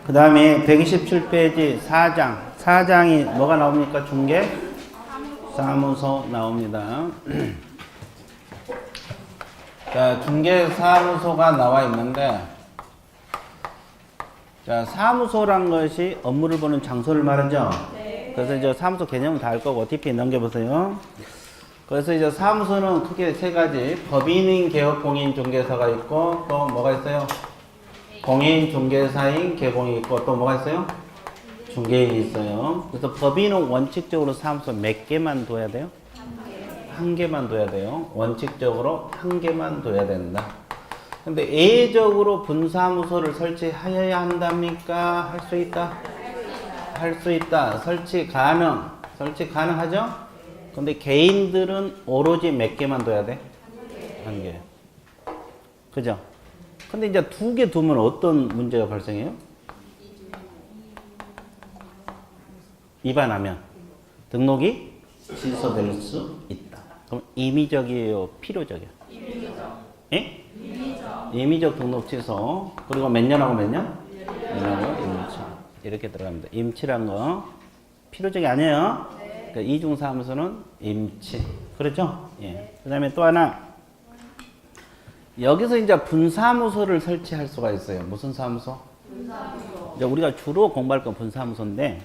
그 다음에 127페이지 4장. 4장이 뭐가 나옵니까? 중개? 사무소 나옵니다. 자, 중개사무소가 나와 있는데, 자, 사무소란 것이 업무를 보는 장소를 말하죠? 네. 그래서 이제 사무소 개념은 다 알 거고, TP 넘겨보세요. 그래서 이제 사무소는 크게 세 가지, 법인인, 개업, 공인, 중개사가 있고, 또 뭐가 있어요? 공인, 중개사인, 개공이 있고, 또 뭐가 있어요? 중개인이 있어요. 그래서 법인은 원칙적으로 사무소 몇 개만 둬야 돼요? 한 개만 둬야 돼요. 원칙적으로 한 개만 둬야 된다. 근데 예외적으로 분사무소를 설치하여야 한답니까? 할 수 있다? 할 수 있다. 설치 가능. 설치 가능하죠? 근데 개인들은 오로지 몇 개만 둬야 돼? 한 개. 그죠? 근데 이제 두 개 두면 어떤 문제가 발생해요? 위반하면 등록이 취소될 수 있다. 그럼 임의적이에요? 필요적이에요? 임의적. 예? 임의적 등록 취소. 그리고 몇 년하고 몇 년? 1년하고 임치. 이렇게 들어갑니다. 임치란 거 필요적이 아니에요. 네. 그러니까 이중사무소는 임치. 그렇죠? 예. 그 다음에 또 하나. 여기서 이제 분사무소를 설치할 수가 있어요. 무슨 사무소? 분사무소. 이제 우리가 주로 공부할 건 분사무소인데,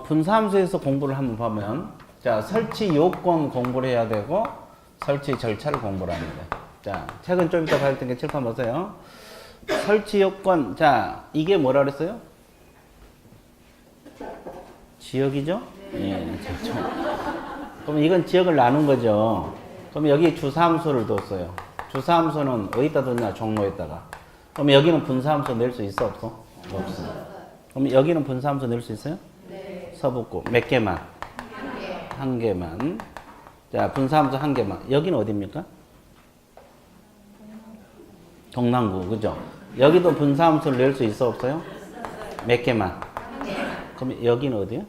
분사무소에서 공부를 한번 보면, 자, 설치 요건 공부를 해야 되고, 설치 절차를 공부를 합니다. 자, 책은 좀 이따 봐야 되니까 칠판 보세요. 설치 요건, 자, 이게 뭐라 그랬어요? 지역이죠? 예, 그럼 이건 지역을 나눈 거죠. 그럼 여기 주사무소를 뒀어요. 주사무소는 어디다 뒀냐? 종로에다가. 그럼 여기는 분사무소 낼 수 있어? 없어? 없어. 그럼 여기는 분사무소 낼 수 있어요? 네. 서북구. 몇 개만? 한 개. 한 개만. 자, 분사무소 한 개만. 여기는 어디입니까? 동남구. 그죠? 여기도 분사무소를 낼 수 있어? 없어요? 몇 개만? 한 개. 그럼 여기는 어디요?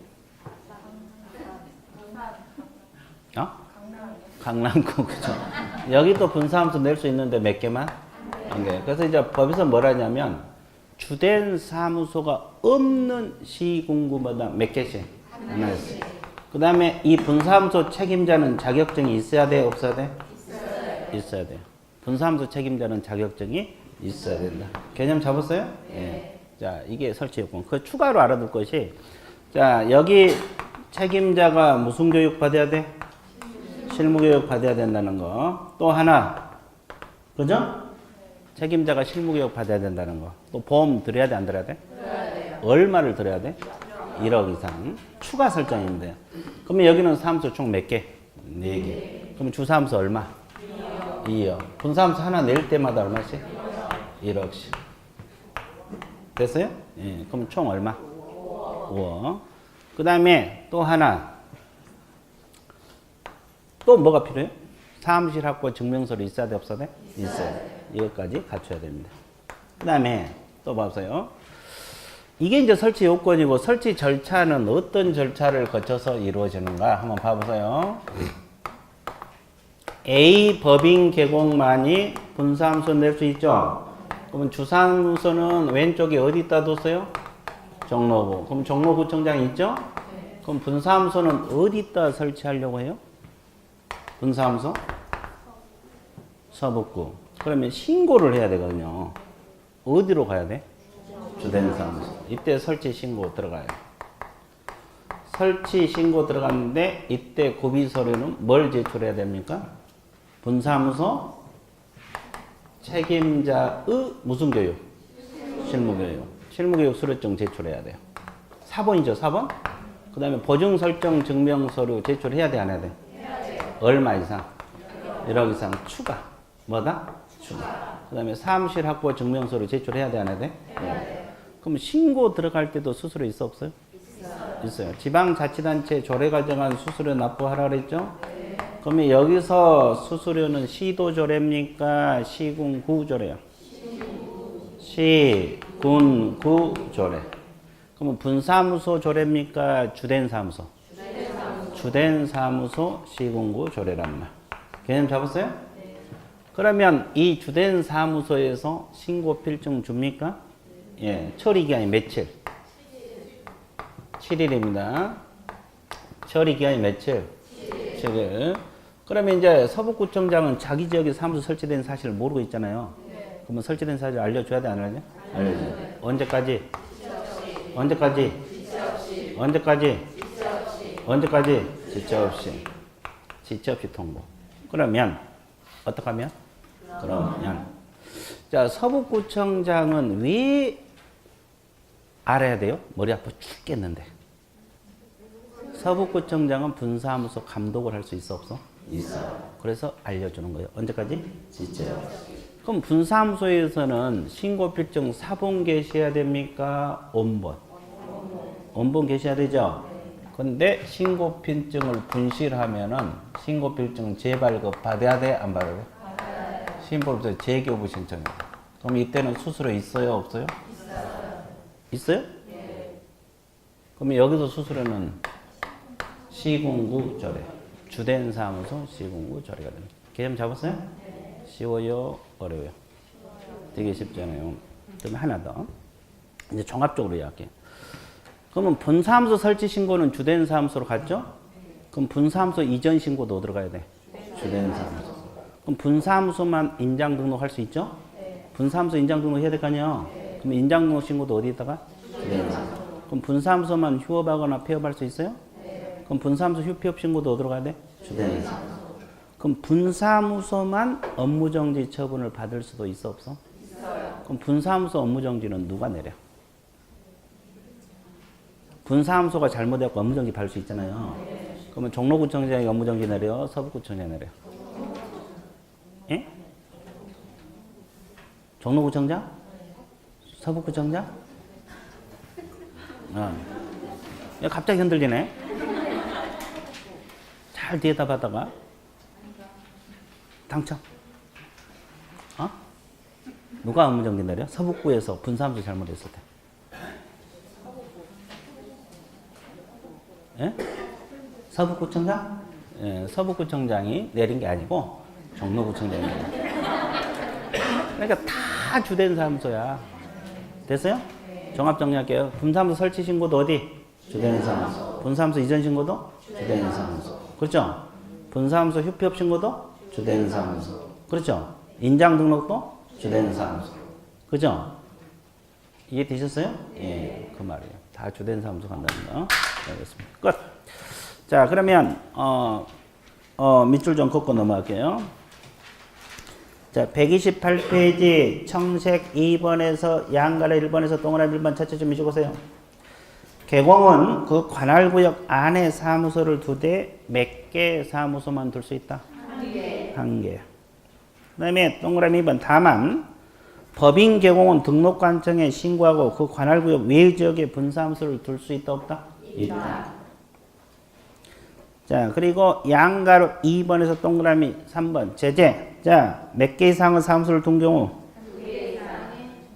어? 강남구. 그죠? 여기도 분사무소 낼 수 있는데 몇 개만? 한 개. 그래서 이제 법에서 뭐라 하냐면, 주된 사무소가 없는 시군구마다 몇 개씩? 하나씩. 그 다음에 이 분사무소 책임자는 자격증이 있어야 돼? 없어야 돼? 있어야 돼요. 분사무소 책임자는 자격증이 있어야 된다. 개념 잡았어요? 네. 예. 자, 이게 설치 요건. 그 추가로 알아둘 것이, 자, 여기 책임자가 무슨 교육 받아야 돼? 실무교육 받아야 된다는 거. 또 하나, 그죠? 책임자가 실무교육 받아야 된다는 거. 또 보험 들여야 돼, 안 들여야 돼? 들어야 돼요. 얼마를 들여야 돼? 1억 이상. 추가 설정인데. 그러면 여기는 사무소 총 몇 개? 4개. 그럼 주사무소 얼마? 2억. 분사무소 하나 낼 때마다 얼마씩? 1억씩. 됐어요? 예. 그럼 총 얼마? 5억. 그 다음에 또 하나. 또 뭐가 필요해요? 사무실 확보 증명서로 있어야 돼, 없어야 돼? 있어야 돼. 이것까지 갖춰야 됩니다. 그 다음에 또 봐보세요. 이게 이제 설치 요건이고, 설치 절차는 어떤 절차를 거쳐서 이루어지는가 한번 봐보세요. A 법인 개공만이 분사무소 낼 수 있죠? 그러면 주사무소는 왼쪽에 어디다 뒀어요? 종로구. 그럼 종로구청장 있죠? 그럼 분사무소는 어디다 설치하려고 해요? 분사무소? 서북구. 그러면 신고를 해야 되거든요. 어디로 가야 돼? 주된 사무소. 이때 설치 신고 들어가요. 설치 신고 들어갔는데 이때 고비 서류는 뭘 제출해야 됩니까? 분사무소 책임자의 무슨 교육? 실무교육. 실무교육 수료증 제출해야 돼요. 4번이죠, 4번? 그 다음에 보증 설정 증명 서류 제출해야 돼, 안 해야 돼? 얼마 이상? 1억 이상 추가. 뭐다? 추가. 그 다음에 사무실 확보 증명서를 제출해야 돼, 안 해야 돼? 네. 그럼 신고 들어갈 때도 수수료 있어, 없어요? 있어요. 지방자치단체 조례과정안 수수료 납부하라 그랬죠? 네. 그러면 여기서 수수료는 시도조례입니까? 시군구조례요? 시군구조례. 그러면 분사무소 조례입니까? 주된사무소? 주된사무소 시군구 조례란 말. 개념 잡았어요? 네. 그러면 이 주된사무소에서 신고 필증 줍니까? 예, 처리 기간이 며칠? 7일입니다. 처리 기간이 며칠? 7일. 그러면 이제 서북구청장은 자기 지역에 사무소 설치된 사실을 모르고 있잖아요. 그러면 설치된 사실 알려줘야 돼, 안 알려줘? 알려줘. 언제까지? 언제까지? 언제까지? 언제까지? 지체 없이. 지체 없이 통보. 그러면 어떻게 하면? 그러면 자, 서북구청장은 왜 알아야 돼요? 머리 아파 죽겠는데. 서북구청장은 분사무소 감독을 할 수 있어 없어? 있어. 그래서 알려주는 거예요. 언제까지? 지체 없이. 그럼 분사무소에서는 신고필증 사본 계셔야 됩니까? 원본? 원본 계셔야 되죠? 근데 신고필증을 분실하면은 신고필증 재발급 받아야 돼? 안 받아야 돼? 신고필증 재교부 신청해. 그럼 이때는 수수료 있어요? 없어요? 있어요? 네. 그러면 여기서 수수료는 시군구 조례. 주된 사무소 시군구 조례가 됩니다. 개념 잡았어요? 네. 쉬워요? 어려워요? 되게 쉽잖아요. 그러면 하나 더. 이제 종합적으로 이야기할게요. 그러면 분사무소 설치 신고는 주된 사무소로 갔죠? 그럼 분사무소 이전 신고도 들어가야 돼. 주된 사무소. 그럼 분사무소만 인장 등록할 수 있죠? 분사무소 인장 등록 해야 될 거 아니에요? 그럼 인장 등록 신고도 어디에다가? 주된 사무소. 그럼 분사무소만 휴업하거나 폐업할 수 있어요? 그럼 분사무소 휴폐업 신고도 어디로 가야 돼? 주된 사무소. 그럼 분사무소만 업무정지 처분을 받을 수도 있어 없어? 있어요. 그럼 분사무소 업무정지는 누가 내려? 분사무소가 잘못해서 업무정지 받을 수 있잖아요. 그러면 종로구청장이 업무정지 내려? 서북구청장이 내려? 예? 종로구청장? 서북구청장? 야, 갑자기 흔들리네. 잘 대답하다가 당첨. 어? 누가 업무정지 내려? 서북구에서 분사무소 잘못했을 때. 예? 서북구청장? 예, 서북구청장이 내린 게 아니고 종로구청장이 내린 거예요. 그러니까 다 주된 사무소야. 됐어요? 종합정리할게요. 분사무소 설치 신고도 어디? 주된 사무소. 분사무소 이전 신고도? 주된 사무소. 그렇죠? 분사무소 휴폐업 신고도? 주된 사무소. 그렇죠? 인장 등록도? 주된 사무소. 그죠? 이해되셨어요? 예, 그 말이에요. 다 주된 사무소 간다는 거. 알겠습니다. 끝. 자, 그러면 밑줄 좀 긋고 넘어갈게요. 자, 128페이지 청색 2번에서 양가래 1번에서 동그라미 1번 첫째 좀 미쳐보세요. 개공은 그 관할구역 안에 사무소를 두되 몇 개 사무소만 둘 수 있다? 한 개. 한 개. 그 다음에 동그라미 2번 다만 법인 개공은 등록관청에 신고하고 그 관할구역 외의 지역에 분사무소를 둘 수 있다 없다? 있다. 자, 그리고 양가로 2번에서 동그라미 3번 제재. 자, 몇 개 이상의 사무소를 둔 경우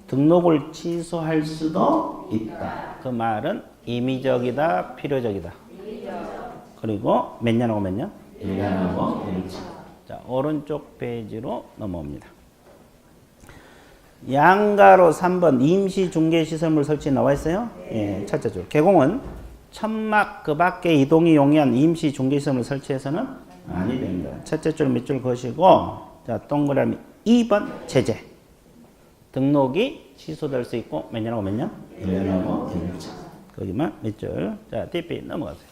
등록을 취소할 수도 있다. 그 말은 임의적이다, 필요적이다. 그리고 몇 년하고 몇 년? 1년하고 1년. 자, 오른쪽 페이지로 넘어옵니다. 양가로 3번 임시 중개 시설물 설치 나와 있어요? 예, 첫째 줄. 개공은 천막 그 밖에 이동이 용이한 임시 중개 시설물 설치해서는 아니 됩니다. 첫째 줄 밑줄 그시고 자, 동그라미 2번 제재. 등록이 취소될 수 있고 몇 년하고 몇 년? 1년하고 1년. 거기만 밑줄. 자, TP 넘어가세요.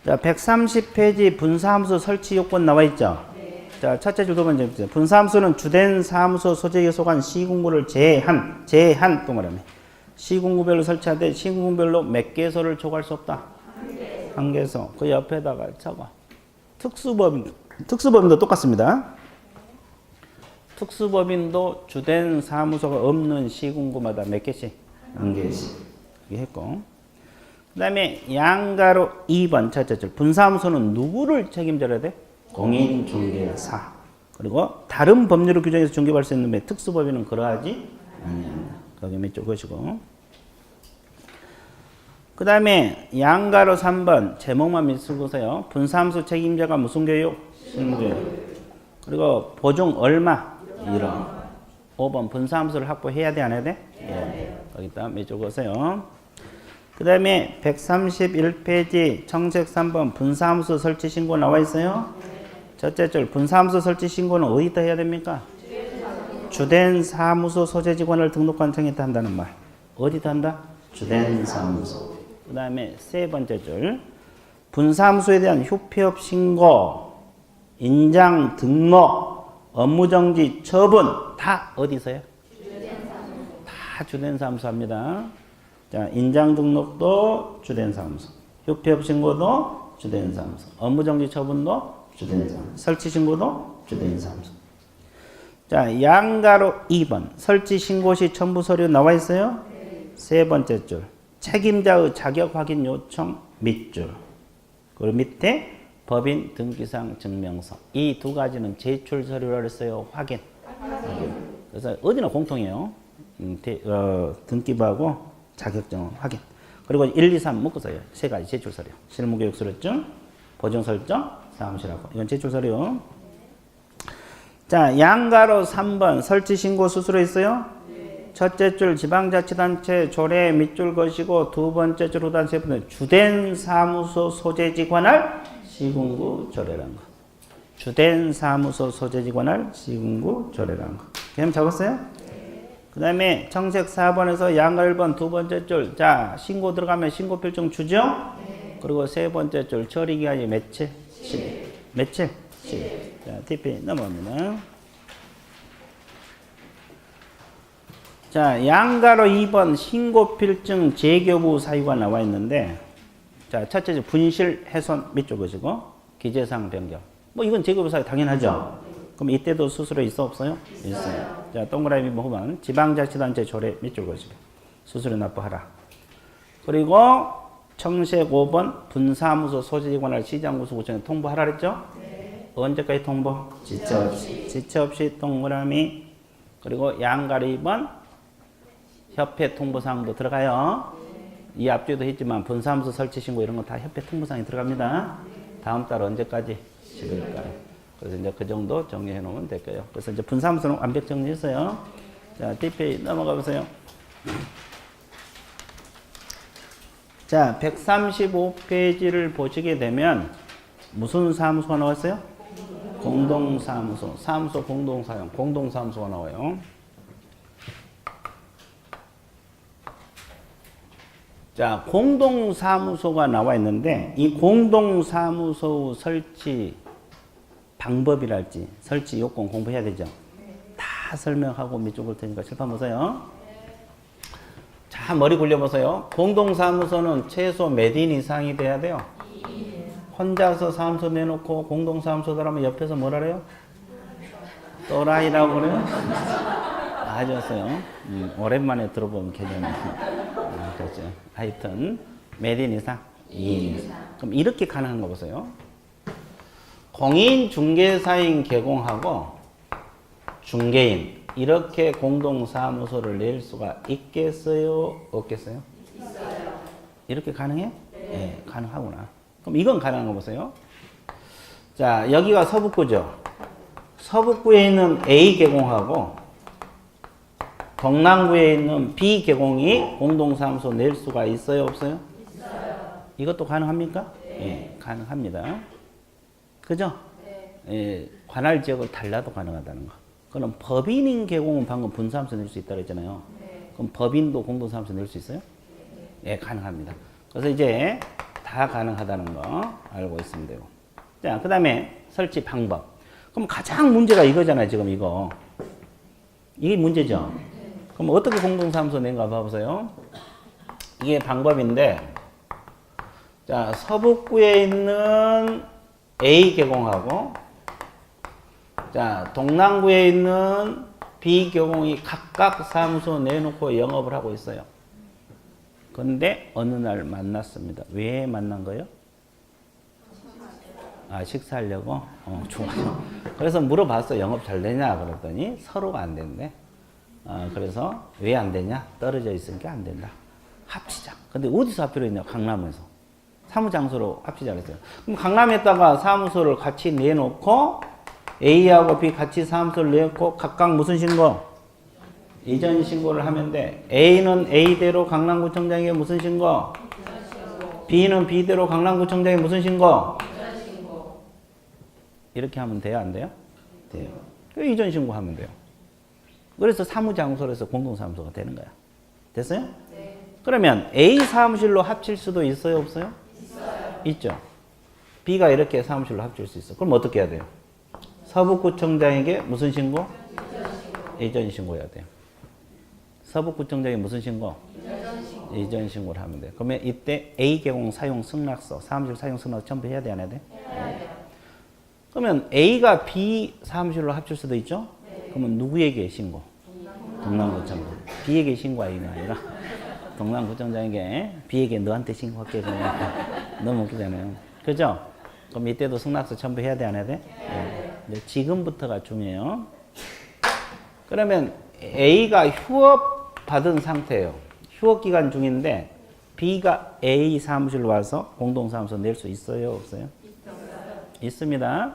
자, 130페이지 분사무소 설치 요건 나와 있죠? 네. 자, 첫째 줄 두 번째 줄. 분사무소는 주된 사무소 소재에 속한 시군구를 제한 동그라미. 시군구별로 설치하되 시군구별로 몇 개소를 초과할 수 없다? 한 개소. 그 옆에다가 적어. 특수법인도 똑같습니다. 특수법인도 주된 사무소가 없는 시군구마다 몇 개씩? 한 개씩. 이렇게 했고. 그 다음에 양가로 2번 첫째 줄. 분사무소는 누구를 책임져야 돼? 공인중개사. 그리고 다른 법률을 규정해서 중개할 수 있는데 특수법인은 그러하지 아닙니다. 거기 밑줄 그시고. 그 다음에 양가로 3번 제목만 밑줄 보세요. 분사무소 책임자가 무슨 교육? 신교육. 그리고 보증 얼마? 1억. 5번 분사함수를 확보해야 돼, 안 해야 돼? 예. 거기다 적으세요. 그 다음에 131페이지 청색 3번 분사함수 설치 신고 나와 있어요. 첫째 줄 분사함수 설치 신고는 어디다 해야 됩니까? 주된 사무소 소재직원을 등록한 청에다 한다는 말. 어디다 한다? 주된 사무소. 그 다음에 세 번째 줄 분사함수에 대한 휴폐업 신고, 인장 등록, 업무정지 처분 다 어디서요? 다 주된 사무소 합니다. 자, 인장 등록도 주된 사무소, 휴폐업 신고도 주된 사무소, 업무정지 처분도 주된 사무소, 설치 신고도 주된 사무소. 자, 양가로 2번 설치 신고 시 첨부 서류 나와 있어요. 세 번째 줄 책임자의 자격 확인 요청 밑줄, 그리고 밑에 법인 등기상 증명서. 이 두 가지는 제출 서류라고 했어요. 확인. 그래서 어디나 공통이에요. 등기부하고 자격증 확인. 그리고 1, 2, 3 묶어서요. 세 가지 제출 서류. 실무교육 수료증, 보증 설정, 사무실하고. 이건 제출 서류. 자, 양가로 3번 설치 신고 수수료 있어요? 첫째 줄 지방자치단체 조례 밑줄 것이고, 두 번째 줄 후단 세 번째 주된 사무소 소재직 관할 시군구 조례라는 거. 주된 사무소 소재직 관할 시군구 조례라는 거. 그럼 적었어요? 그 다음에 청색 4번에서 양가 1번 두 번째 줄. 자, 신고 들어가면 신고 필증 주죠? 그리고 세 번째 줄 처리기간이 며칠? 10일. 며칠? 10일. 자, TP 넘어갑니다. 자, 양가로 2번 신고필증 재교부 사유가 나와 있는데, 자, 첫째 분실 훼손 밑줄 것이고, 기재사항 변경. 뭐 이건 재교부 사유 당연하죠. 그럼 이때도 수수료 있어 없어요? 있어요. 자, 동그라미 보면 지방자치단체 조례 밑줄 것이고, 수수료 납부하라. 그리고 청색 5번 분사무소 소재직 관할 시장구수구청에 통보하라 그랬죠? 언제까지 통보? 지체 없이. 지체 없이 동그라미. 그리고 양가로 2번 협회 통보사항도 들어가요. 이 앞뒤도 했지만 분사무소 설치 신고 이런 거 다 협회 통보사항이 들어갑니다. 다음 달 언제까지? 10일까지. 그래서 이제 그 정도 정리해 놓으면 될까요? 그래서 이제 분사무소는 완벽 정리했어요. 자, DP 넘어가 보세요. 자, 135페이지를 보시게 되면 무슨 사무소가 나왔어요? 공동사무소. 사무소 공동사용. 공동사무소가 나와요. 자, 공동사무소가 나와 있는데, 이 공동사무소 설치 방법이랄지, 설치 요건 공부해야 되죠? 다 설명하고 밑줄 볼 테니까 칠판 보세요. 자, 머리 굴려보세요. 공동사무소는 최소 몇 인 이상이 돼야 돼요? 혼자서 사무소 내놓고 공동사무소들하면 옆에서 뭐라 그래요? 또라이라고 그래요? 아셨어요? 오랜만에 들어본 개념이에요. 그렇죠. 하여튼 몇 인 이상? 2인 이상. 그럼 이렇게 가능한 거 보세요. 공인중개사인 개공하고 중개인 이렇게 공동사무소를 낼 수가 있겠어요? 없겠어요? 있어요. 이렇게 가능해요? 네, 가능하구나. 그럼 이건 가능한 거 보세요. 자, 여기가 서북구죠. 서북구에 있는 A 개공하고 동남구에 있는 B 개공이 공동사무소 낼 수가 있어요? 없어요? 있어요. 이것도 가능합니까? 네, 가능합니다. 그죠? 네. 예, 관할 지역을 달라도 가능하다는 거. 그럼 법인인 개공은 방금 분사하면서 낼 수 있다고 했잖아요. 네. 그럼 법인도 공동사무소 낼 수 있어요? 네. 예, 가능합니다. 그래서 이제 다 가능하다는 거 알고 있으면 되고. 자, 그 다음에 설치 방법. 그럼 가장 문제가 이거잖아요, 지금 이거. 이게 문제죠? 네. 그럼 어떻게 공동사무소 낸가 봐보세요. 이게 방법인데, 자, 서북구에 있는 A 개공하고, 자, 동남구에 있는 B 개공이 각각 사무소 내놓고 영업을 하고 있어요. 그런데 어느 날 만났습니다. 왜 만난 거예요? 아, 식사하려고? 좋아요. 그래서 물어봤어. 영업 잘 되냐? 그랬더니 서로가 안 된대. 그래서 왜 안 되냐? 떨어져 있으니까 안 된다. 합치자. 근데 어디서 합치려 했냐? 강남에서. 사무장소로 합치자 그랬어요. 그럼 강남에다가 사무소를 같이 내놓고 A하고 B 같이 사무소를 내놓고 각각 무슨 신고? 이전 신고를 하면 돼. A는 A대로 강남구청장에게 무슨 신고? B는 B대로 강남구청장에게 무슨 신고? 이렇게 하면 돼요, 안 돼요? 돼요. 이전 신고하면 돼요. 그래서 사무장소에서 공동사무소가 되는 거야. 됐어요? 네. 그러면 A 사무실로 합칠 수도 있어요, 없어요? 있어요. 있죠. B가 이렇게 사무실로 합칠 수 있어. 그럼 어떻게 해야 돼요? 서북구청장에게 무슨 신고? 이전 신고해야 돼요. 서북구청장에 무슨 신고? 이전 신고를 하면 돼요. 그러면 이때 A 개공 사용 승낙서, 사무실 사용 승낙서 첨부 해야 돼, 안 해야 돼? 네. 그러면 A가 B 사무실로 합칠 수도 있죠? 네. 그러면 누구에게 신고? 동남구청장. B에게 신고하기가 아니라 동남구청장에게 B에게 너한테 신고할게. 너무 웃기잖아요. 그죠? 그럼 이때도 승낙서 첨부해야 돼, 안 해야 돼? 네. 지금부터가 중요해요. 그러면 A가 휴업 받은 상태예요. 휴업 기간 중인데 B가 A 사무실로 와서 공동사무소 낼 수 있어요, 없어요? 있습니다.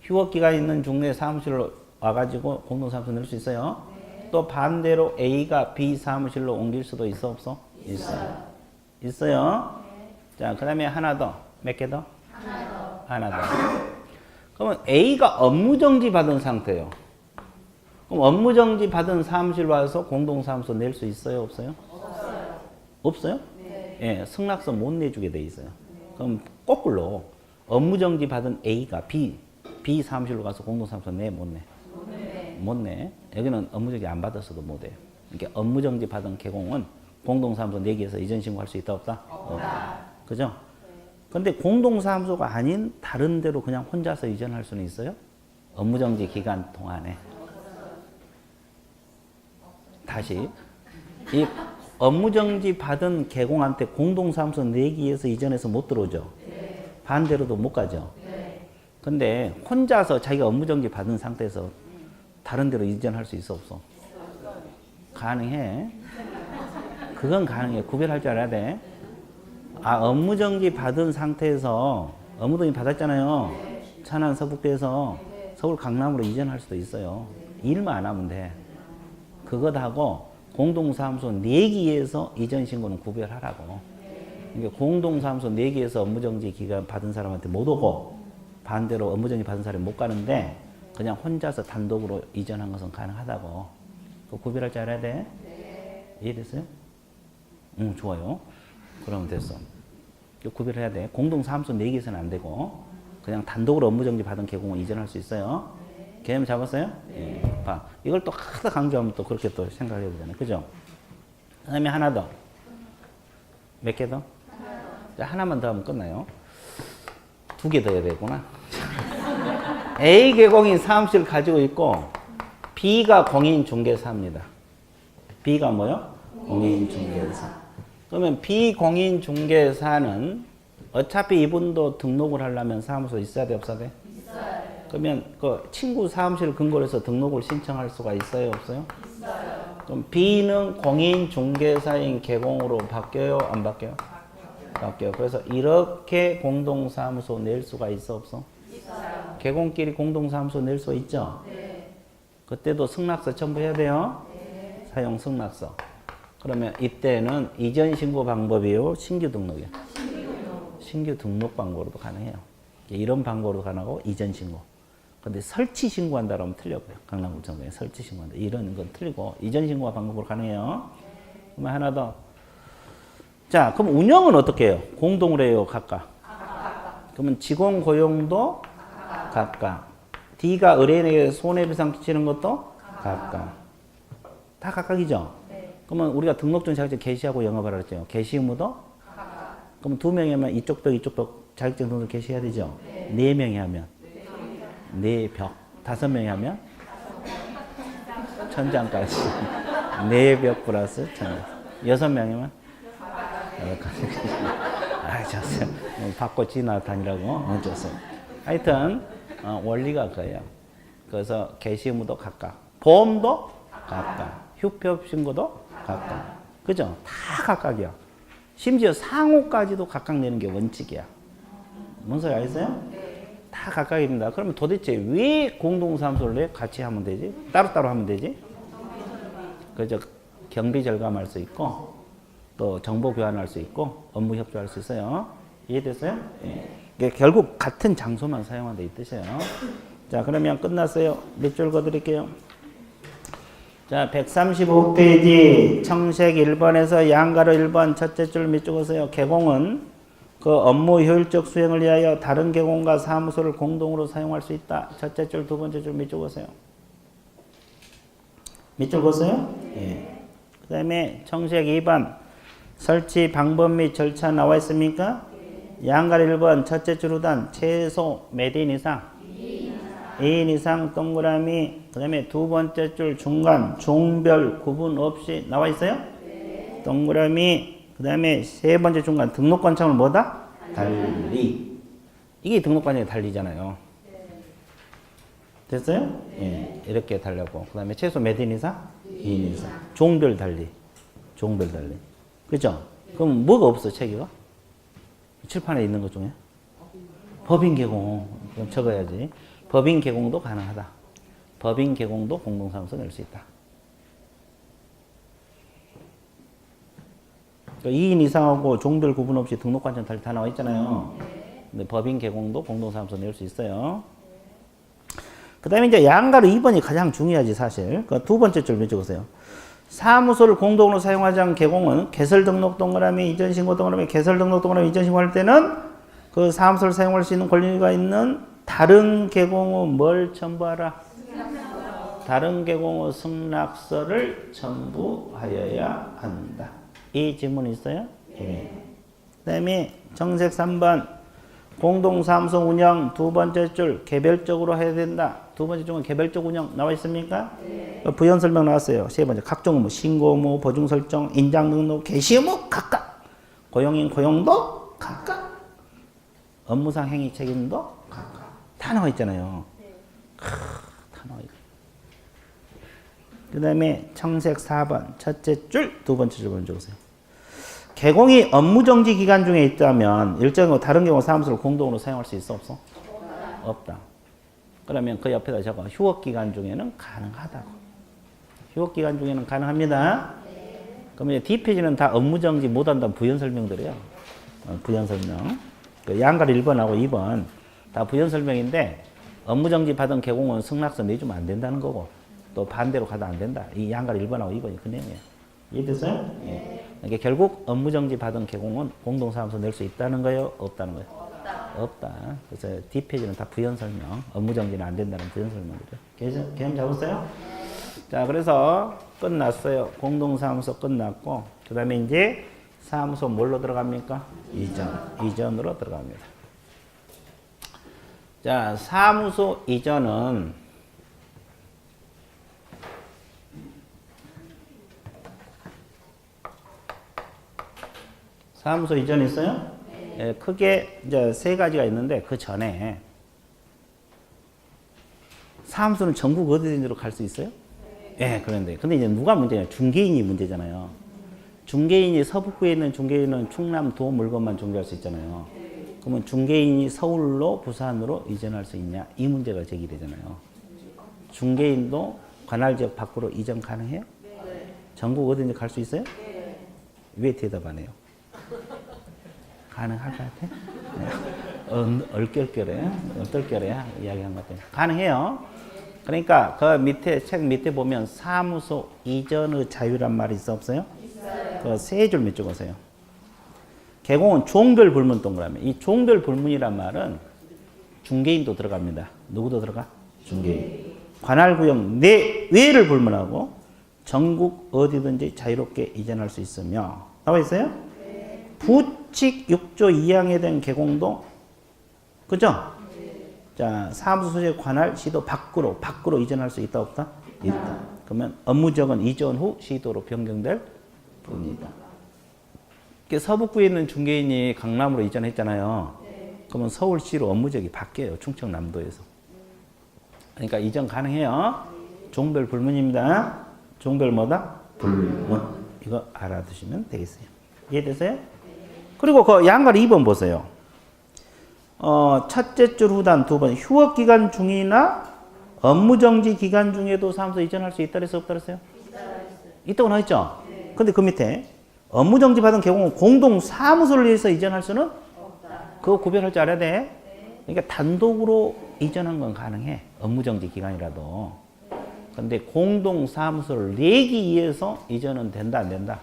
휴업 기간 있는 중에 사무실로 와가지고 공동사무소 낼 수 있어요. 또 반대로 A가 B 사무실로 옮길 수도 있어, 없어? 있어요. 있어요. 자, 그 다음에 하나 더. 몇 개 더? 하나 더. 그러면 A가 업무정지 받은 상태예요. 그럼 업무정지 받은 사무실 와서 공동사무소 낼 수 있어요, 없어요? 없어요. 없어요? 네. 예, 승낙서 못 내주게 돼 있어요. 그럼 거꾸로 업무정지 받은 A가 B 사무실로 가서 공동사무소 내, 못 내? 못 내. 여기는 업무정지 안 받았어도 못 해요. 그러니까 업무정지 받은 개공은 공동사무소 내기에서 이전 신고할 수 있다, 없다? 없다. 그죠? 근데 공동사무소가 아닌 다른 데로 그냥 혼자서 이전할 수는 있어요? 업무정지 기간 동안에. 다시. 이 업무정지 받은 개공한테 공동사무소 내기에서 이전해서 못 들어오죠? 반대로도 못 가죠? 근데 혼자서 자기가 업무정지 받은 상태에서 다른 데로 이전할 수 있어, 없어? 가능해. 그건 가능해. 구별할 줄 알아야 돼. 아, 업무정지 받은 상태에서 업무정지 받았잖아요. 천안 서북대에서 서울 강남으로 이전할 수도 있어요. 일만 안 하면 돼. 그것하고 공동사무소 내기에서 이전 신고는 구별하라고. 그러니까 공동사무소 내기에서 업무정지 기간 받은 사람한테 못 오고 반대로 업무정지 받은 사람이 못 가는데 그냥 혼자서 단독으로 이전한 것은 가능하다고. 그거 구별할 줄 알아야 돼. 이해됐어요? 응, 좋아요. 그러면 됐어. 구별해야 돼. 공동사무소 내기에서는 안 되고 그냥 단독으로 업무정지 받은 개공은 이전할 수 있어요. 개념 잡았어요? 예. 봐. 이걸 또 하다 강조하면 또 그렇게 또 생각해야 되잖아요. 그죠? 그 다음에 하나 더. 몇 개 더? 자, 하나만 더 하면 끝나요. 2개 더 해야 되구나. A 개공인 사무실을 가지고 있고 B가 공인중개사입니다. B가 뭐요? 공인중개사. 그러면 비공인중개사는 어차피 이분도 등록을 하려면 사무소 있어야 돼, 없어야 돼? 있어요. 그러면 그 친구 사무실 근거로 해서 등록을 신청할 수가 있어요, 없어요? 있어요. 그럼 B는 공인중개사인 개공으로 바뀌어요, 안 바뀌어요? 바뀌어요. 그래서 이렇게 공동사무소 낼 수가 있어, 없어? 있어요. 개공끼리 공동사무소 낼 수 있죠? 네. 그때도 승낙서 첨부해야 돼요? 네. 사용 승낙서. 그러면 이때는 이전 신고 방법이요, 신규 등록이요? 신규 등록 방법으로도 가능해요. 이런 방법으로 가능하고 이전 신고. 근데 설치 신고한다 그러면 틀려요. 강남구청장에 설치 신고한다. 이런 건 틀리고 이전 신고가 방법으로 가능해요. 그러면 하나 더. 자, 그럼 운영은 어떻게 해요? 공동으로 해요, 각각? 그러면 직원 고용도 각각. D가 의뢰인에게 손해배상 끼치는 것도 각각. 다 각각이죠? 그러면 우리가 등록증 자격증 게시하고 영업하라 그랬죠. 게시 의무도? 그럼 2명이면 이쪽도 자격증 등록 게시해야 되죠. 4명이 하면 4벽. 5명이 하면 천장까지. 4벽 플러스 천장. 6명이면 아, 좋았어요. 받고 지나다니라고. 좋았어요. 하여튼 원리가 그래요. 그래서 게시 의무도 각각. 보험도 각각. 휴표 신고도 각각. 그죠? 다 각각이야. 심지어 상호까지도 각각 내는 게 원칙이야. 뭔 소리 알겠어요? 다 각각입니다. 그러면 도대체 왜 공동사무소를 같이 하면 되지? 따로따로 하면 되지? 그저 경비 절감할 수 있고 또 정보 교환할 수 있고 업무 협조할 수 있어요. 이해됐어요? 예. 이게 결국 같은 장소만 사용한다 이 뜻이에요. 자, 그러면 끝났어요. 몇 줄 거드릴게요. 자, 135페이지 청색 1번에서 양가로 1번 첫째 줄 밑줄 그으세요. 개공은 그 업무 효율적 수행을 위하여 다른 개공과 사무소를 공동으로 사용할 수 있다. 첫째 줄, 두 번째 줄 밑줄 그으세요. 밑줄 그었어요? 예. 그 다음에 청색 2번 설치 방법 및 절차 나와 있습니까? 양가로 1번 첫째 줄 후단 최소 몇 인 이상? 2인 이상 동그라미. 그 다음에 두 번째 줄 중간 종별 구분 없이 나와 있어요? 동그라미. 그 다음에 세 번째 중간 등록관청은 뭐다? 달리. 이게 등록관청이 달리잖아요. 됐어요? 예. 이렇게 달라고. 그 다음에 최소 몇 인 이상? 2인 이상. 종별 달리. 종별 달리. 그죠? 그럼 뭐가 없어, 체계가? 칠판에 있는 것 중에? 법인 개공. 그럼 적어야지. 법인 개공도 가능하다. 법인 개공도 공동사무소 낼 수 있다. 2인 이상하고 종별 구분 없이 등록관청 달리 다 나와 있잖아요. 근데 법인 개공도 공동사무소 낼 수 있어요. 그 다음에 이제 양가로 2번이 가장 중요하지, 사실. 그 두 번째 줄 적으세요. 사무소를 공동으로 사용하지 않은 개공은 개설 등록 동그라미, 이전 신고 동그라미, 개설 등록 동그라미, 이전 신고할 때는 그 사무소를 사용할 수 있는 권리가 있는 다른 개공의 뭘 첨부하라? 다른 공호 승낙서를 첨부하여야 한다. 이 질문 있어요? 네. 그 다음에 정색 3번 공동사무소 운영 두 번째 줄 개별적으로 해야 된다. 두 번째 줄은 개별적 운영 나와 있습니까? 네. 부연 설명 나왔어요. 세 번째 각종 의무, 신고 의무, 보증 설정, 인장 등록, 개시 의무 각각. 고용인 고용도 각각. 업무상 행위 책임도 각각. 다 나와 있잖아요. 네. 다 나와 있어요. 그 다음에 청색 4번 첫째 줄 두 번째 줄 먼저 보세요. 개공이 업무정지 기간 중에 있다면 일정하고 다른 경우 사무소를 공동으로 사용할 수 있어 없어? 없다. 그러면 그 옆에다 적어. 휴업기간 중에는 가능하다고. 휴업기간 중에는 가능합니다. 그러면 뒷페이지는 다 업무정지 못한다는 부연 설명들이에요. 부연 설명. 그 양가로 1번하고 2번 다 부연 설명인데 업무정지 받은 개공은 승낙서 내주면 안 된다는 거고 또 반대로 가도 안 된다. 이 양가로 1번하고 2번이 그 내용이에요. 이해됐어요? 예. 그러니까 결국 업무정지 받은 개공은 공동사무소 낼 수 있다는 거예요? 없다는 거예요? 없다. 그래서 뒷페이지는 다 부연 설명. 업무정지는 안 된다는 부연 설명이죠. 개념 잡았어요? 자, 그래서 끝났어요. 공동사무소 끝났고 그 다음에 이제 사무소 뭘로 들어갑니까? 이전으로 들어갑니다. 자, 사무소 이전은 사무소 이전 있어요? 네. 예, 크게 이제 세 가지가 있는데 그 전에 사무소는 전국 어디든지로 갈 수 있어요? 네. 예, 그런데 근데 이제 누가 문제냐? 중개인이 문제잖아요. 중개인이 서북부에 있는 중개인은 충남 도 물건만 중개할 수 있잖아요. 그러면 중개인이 서울로 부산으로 이전할 수 있냐? 이 문제가 제기되잖아요. 중개인도 관할 지역 밖으로 이전 가능해요? 네. 전국 어디든지 갈 수 있어요? 네. 왜 대답 안 해요? 가능할 것 같아? 네. 얼떨결에 이야기한 것 같아요. 가능해요. 그러니까 그 밑에 책 밑에 보면 사무소 이전의 자유란 말이 있어 없어요? 있어요. 그 세 줄 밑줄 보세요. 개공은 종별 불문 동그라미. 이 종별 불문이란 말은 중개인도 들어갑니다. 누구도 들어가? 중개인. 관할 구역 내외를 불문하고 전국 어디든지 자유롭게 이전할 수 있으며 나와 있어요? 네. 부칙 6조 2항에 대한 개공도 그죠? 네. 자, 사무소 소재 관할 시도 밖으로 이전할 수 있다 없다? 있다. 그러면 업무적은 이전 후 시도로 변경될 뿐이다. 서북부에 있는 중개인이 강남으로 이전했잖아요. 네. 그러면 서울시로 업무적이 바뀌어요. 충청남도에서. 그러니까 이전 가능해요. 종별 불문입니다. 종별 뭐다? 불문. 이거 알아두시면 되겠어요. 이해되세요? 그리고 그 양가로 2번 보세요. 첫째 줄 후단 두 번 휴업기간 중이나 업무정지 기간 중에도 사무소 이전할 수 있다 그랬어요? 없다 그랬어요? 있다고 나와있죠? 근데 그 밑에 업무정지 받은 경우 공동사무소를 위해서 이전할 수는 그거 구별할 줄 알아야 돼. 그러니까 단독으로 이전한 건 가능해. 업무정지 기간이라도. 근데 공동사무소를 내기 위해서 이전은 된다 안 된다?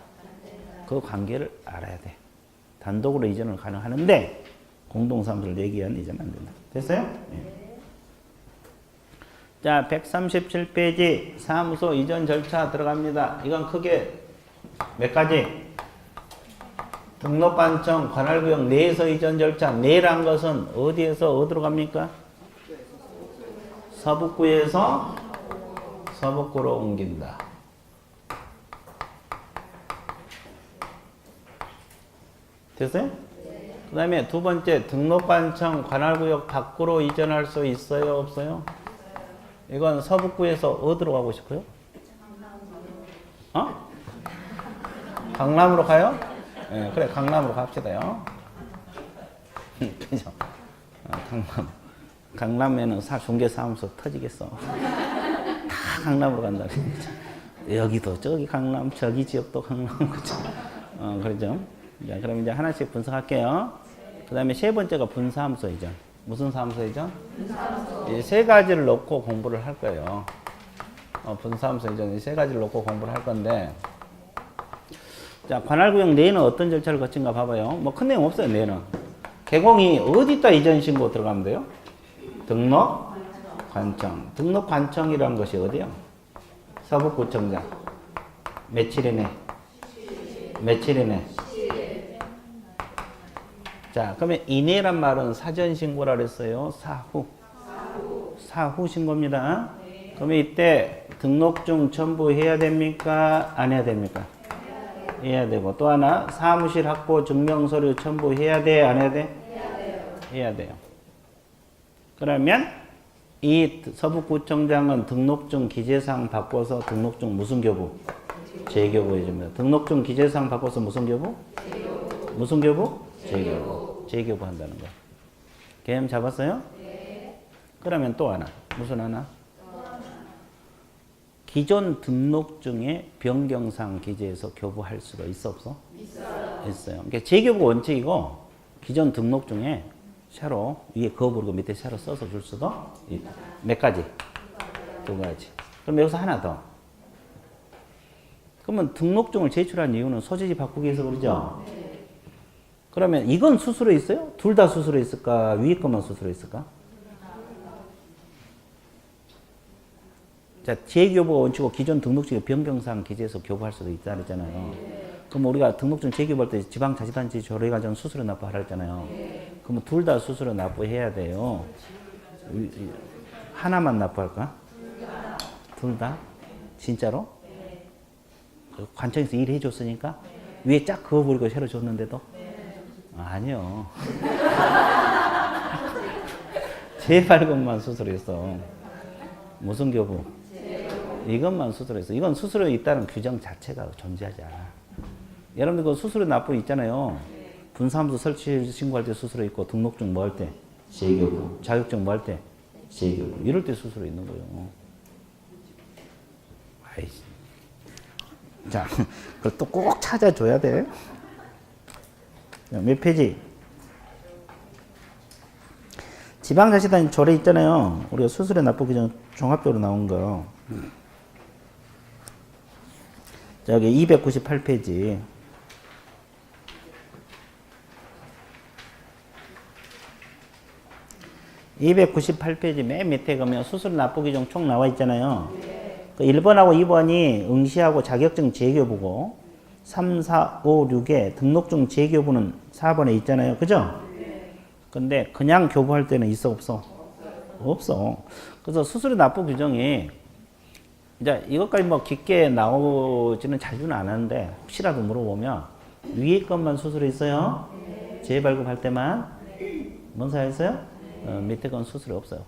그 관계를 알아야 돼. 단독으로 이전을 가능하는데 공동사무소를 내기 위한 이전은 안 된다. 됐어요? 네. 자, 137페이지 사무소 이전 절차 들어갑니다. 이건 크게 몇 가지? 등록관청 관할구역 내에서 이전 절차. 내란 것은 어디에서 어디로 갑니까? 서북구에서 서북구로 옮긴다. 됐어요? 그 다음에 두 번째, 등록관청 관할구역 밖으로 이전할 수 있어요? 없어요? 이건 서북구에서 어디로 가고 싶어요? 어? 강남으로 가요? 네, 그래, 강남으로 갑시다요. 그죠? 강남에는 중개사무소 터지겠어. 다 강남으로 간다. 여기도 저기 강남, 저기 지역도 강남, 그죠? 그러죠? 자, 그럼 이제 하나씩 분석할게요. 그 다음에 세 번째가 분사무소 이전. 무슨 사무소 이전? 이 세 가지를 놓고 공부를 할 거예요. 분사무소 이전 이 세 가지를 놓고 공부를 할 건데, 자, 관할구역 내에는 어떤 절차를 거친가 봐봐요. 뭐 큰 내용 없어요, 내는. 개공이 어디다 이전 신고 들어가면 돼요? 등록관청. 등록관청이라는 것이 어디요? 서북구청장. 며칠이네? 며칠이네? 자, 그러면 이내란 말은 사전 신고라 그랬어요? 사후? 사후 신고입니다. 그러면 이때 등록증 첨부해야 됩니까? 안 해야 됩니까? 해야 되고, 또 하나 사무실 확보 증명서류 첨부해야 돼? 안 해야 돼? 해야 돼요. 그러면 이 서북구청장은 등록증 기재사항 바꿔서 등록증 무슨 교부? 재교부 해줍니다. 등록증 기재사항 바꿔서 무슨 교부? 무슨 교부? 재교부. 재교부 한다는 거. 개념 잡았어요? 그러면 또 하나. 무슨 하나? 기존 등록증에 변경사항 기재해서 교부할 수가 있어 없어? 있어요. 그러니까 재교부 원칙이고 기존 등록증에 샤로 위에 거 부르고 밑에 샤로 써서 줄 수도 있다. 몇 가지? 두 가지. 그럼 여기서 하나 더. 그러면 등록증을 제출한 이유는 소재지 바꾸기 위해서 그러죠? 그러면 이건 수수료 있어요? 둘 다 수수료 있을까? 위에 것만 수수료 있을까? 자, 재교부가 원칙이고 기존 등록증에 변경사항 기재해서 교부할 수도 있다 그랬잖아요. 그럼 우리가 등록증 재교부할 때 지방자치단체 조례가정 수수료 납부하라 했잖아요. 그러면 둘 다 수수료 납부해야 돼요. 하나만 납부할까? 둘 다? 진짜로? 관청에서 일해 줬으니까? 위에 쫙 그어버리고 새로 줬는데도? 아니요. 제발 것만 수수료했어. 무슨 교부? 이것만 수수료했어. 이건 수수료 있다는 규정 자체가 존재하지 않아. 여러분들 그 수수료 납부 있잖아요. 분사무소 설치 신고할 때 수수료 있고, 등록증 뭐 할 때? 재교부. 자격증 뭐 할 때? 재교부. 이럴 때 수수료 있는 거예요. 아이씨. 자, 그걸 또 꼭 찾아줘야 돼. 몇 페이지? 지방자치단체 조례 있잖아요. 우리가 수수료 납부 규정 종합적으로 나온 거. 여기 298페이지. 298페이지 맨 밑에 가면 수수료 납부 규정 총 나와 있잖아요. 그 1번하고 2번이 응시하고 자격증 재교부고 3, 4, 5, 6에 등록증 재교부는 4번에 있잖아요. 그죠? 근데 그냥 교부할 때는 있어 없어? 없어. 그래서 수수료 납부 규정이 이제 이것까지 뭐 깊게 나오지는 자주는 않았는데 혹시라도 물어보면 위에 것만 수수료 있어요? 재발급할 때만? 뭔 사였어요? 밑에 건 수수료 없어요.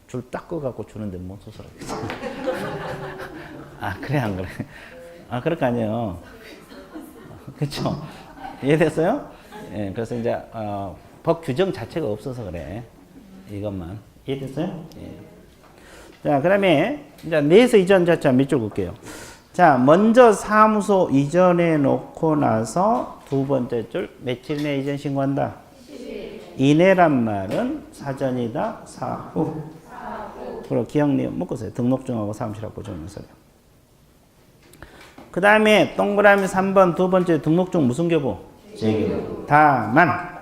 줄 딱 꺼갖고 주는데 뭔 수수료 있어? 아, 그래 안 그래? 아, 그럴 거 아니에요. 그쵸? 이해됐어요? 예, 그래서 이제 법 규정 자체가 없어서 그래. 이것만. 이해됐어요? 예. 자, 그 다음에, 이제 내에서 이전 자체 밑줄 볼게요. 자, 먼저 사무소 이전해 놓고 나서 두 번째 줄, 며칠 내에 이전 신고한다? 10일. 이내란 말은 사전이다, 사후. 그리고 기억 내용 묶으세요. 등록증하고 사무실하고 조명서요. 그 다음에 동그라미 3번 두 번째 등록증 무슨 교부? 재교부. 다만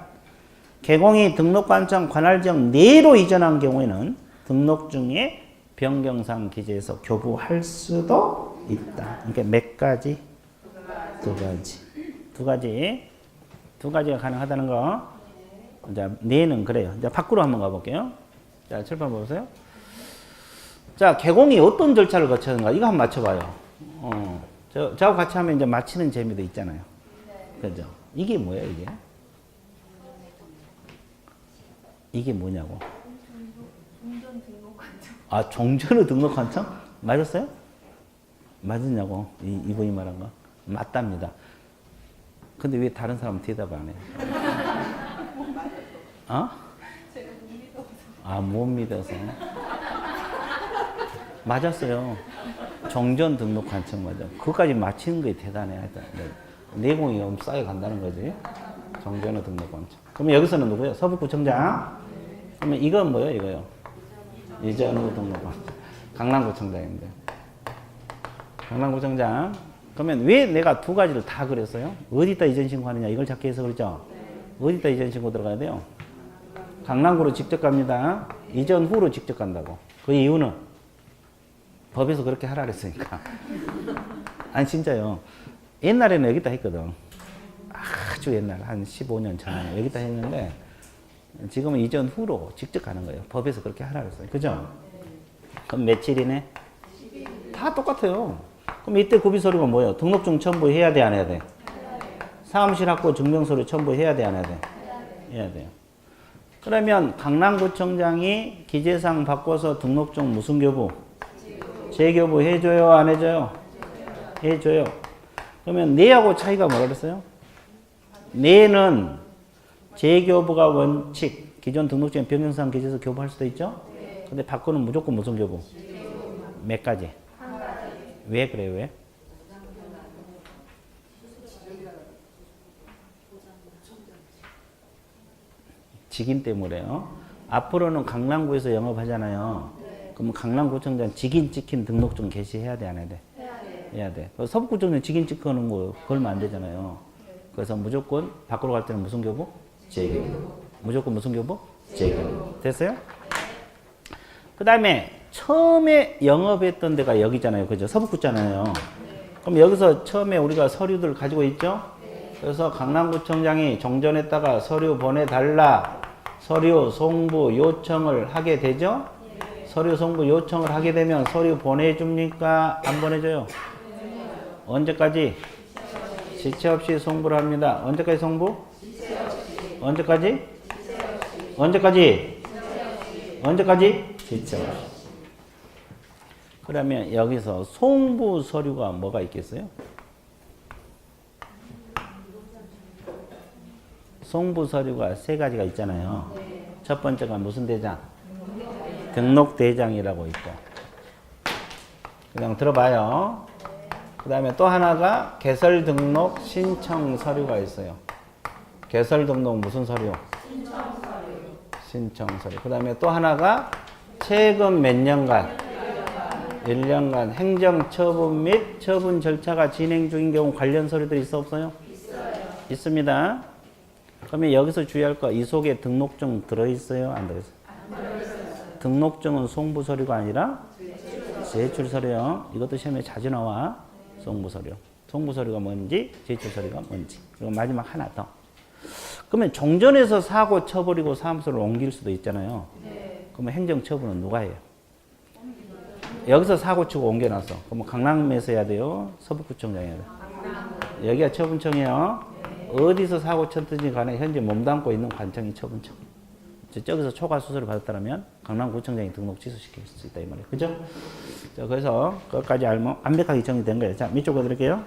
개공이 등록관청 관할지역 내로 이전한 경우에는 등록증에 변경사항 기재해서 교부할 수도 있다. 그러니까 몇 가지? 두 가지가 가능하다는 거. 자, 내는 그래요. 이제 밖으로 한번 가볼게요. 자, 칠판 보세요. 자, 개공이 어떤 절차를 거치는가? 이거 한번 맞춰봐요. 저하고 같이 하면 이제 맞히는 재미도 있잖아요. 그죠? 이게 뭐예요, 이게? 이게 뭐냐고? 종전 등록관청. 아, 종전의 등록관청? 맞았어요? 맞았냐고? 이분이 말한 거? 맞답니다. 근데 왜 다른 사람은 대답 안 해요? 어? 제가 못 믿어서. 아, 못 믿어서. 맞았어요. 종전 등록관청 맞아. 그것까지 맞히는 게 대단해. 하여튼. 내공이 너무 쌓여간다는 거지. 종전의 등록관청. 그러면 여기서는 누구예요? 서북구청장. 그러면 이건 뭐예요? 이거요. 이전후 등록관청. 강남구청장인데. 강남구청장. 그러면 왜 내가 두 가지를 다 그랬어요? 어디다 이전 신고하느냐? 이걸 찾기 위해서 그랬죠? 어디다 이전 신고 들어가야 돼요? 강남구로 직접 갑니다. 이전 후로 직접 간다고. 그 이유는 법에서 그렇게 하라 그랬으니까. 아니 진짜요. 옛날에는 여기다 했거든. 아주 옛날 한 15년 전에 여기다 했는데 지금은 이전 후로 직접 가는 거예요. 법에서 그렇게 하라 그랬어요. 그죠? 그럼 며칠이네? 다 똑같아요. 그럼 이때 구비 서류가 뭐예요? 등록증 첨부해야 돼, 안 해야 돼? 사무실 확보 증명서류 첨부해야 돼, 안 해야 돼? 해야 돼요. 그러면 강남구청장이 기재사항 바꿔서 등록증 무슨 교부? 재교부 해줘요, 안 해줘요? 해줘요. 그러면 내하고 차이가 뭐라 그랬어요? 내는 재교부가 원칙, 기존 등록증 변경사항 기재해서 교부할 수도 있죠? 근데 바꾸는 무조건 무슨 교부? 몇 가지? 왜 그래요, 왜? 직인 때문에요. 앞으로는 강남구에서 영업하잖아요. 그럼 강남구청장 직인 찍힌 등록증 게시해야 돼, 안 해야 돼? 해야 돼. 서북구청장 직인 찍혀놓은 거 걸면 안 되잖아요. 그래서 무조건 밖으로 갈 때는 무슨 교부? 재교부. 무조건 무슨 교부? 재교부. 됐어요? 그 다음에 처음에 영업했던 데가 여기잖아요. 그죠? 서북구잖아요. 그럼 여기서 처음에 우리가 서류들 가지고 있죠? 그래서 강남구청장이 종전했다가 서류 보내달라. 서류 송부 요청을 하게 되죠? 서류 송부 요청을 하게 되면 서류 보내줍니까? 안 보내줘요? 언제까지? 지체 없이 송부를 합니다. 언제까지 송부? 언제까지? 언제까지? 언제까지? 지체 없이. 그러면 여기서 송부 서류가 뭐가 있겠어요? 송부 서류가 세 가지가 있잖아요. 첫 번째가 무슨 대장? 등록대장이라고 있고. 그냥 들어봐요. 그 다음에 또 하나가 개설등록 신청 서류가 있어요. 개설등록 무슨 서류? 신청 서류. 그 다음에 또 하나가 최근 몇 년간? 1년간 행정처분 및 처분 절차가 진행 중인 경우 관련 서류들이 있어 없어요? 있어요. 있습니다. 그러면 여기서 주의할 거 이 속에 등록증 들어있어요? 안 들어있어요? 안 들어있어요. 등록증은 송부 서류가 아니라 제출 서류요. 이것도 시험에 자주 나와. 송부 서류. 송부 서류가 뭔지, 제출 서류가 뭔지. 그리고 마지막 하나 더. 그러면 종전에서 사고 쳐버리고 사무소를 옮길 수도 있잖아요. 네. 그러면 행정처분은 누가 해요? 여기서 사고 치고 옮겨놨어. 그럼 강남에서 해야 돼요? 서북구청장이 해야 돼요? 여기가 처분청이에요. 네. 어디서 사고 쳤든지 간에 현재 몸담고 있는 관청이 처분청. 저기서 초과 수수를 받았다면 강남구청장이 등록 취소시킬 수 있다 이 말이에요. 그죠? 자, 그래서 그것까지 알면 완벽하게 정리된 거예요. 자, 밑쪽으로 드릴게요.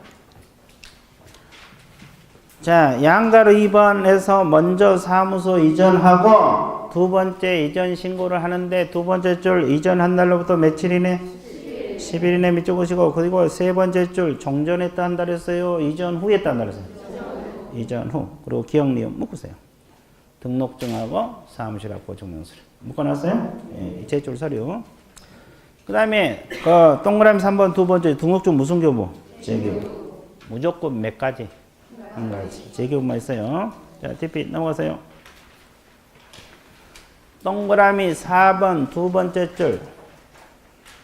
자, 양가로 2번에서 먼저 사무소 이전하고 두 번째 이전 신고를 하는데 두 번째 줄 이전한 날로부터 며칠이네? 10일이네 밑줄 그시고 그리고 세 번째 줄 정전했다 한다 그랬어요? 이전 후에 했다 한다 그랬어요? 이전 후. 그리고 기억 니은 묶으세요. 등록증하고 사무실 확보 증명서류. 묶어놨어요? 예, 제출 서류. 그 다음에 그 동그라미 3번 두 번째 등록증 무슨 교부? 재교부. 무조건 몇 가지? 한 가지. 재교부만 있어요. 자, TP 넘어가세요. 동그라미 4번 두 번째 줄.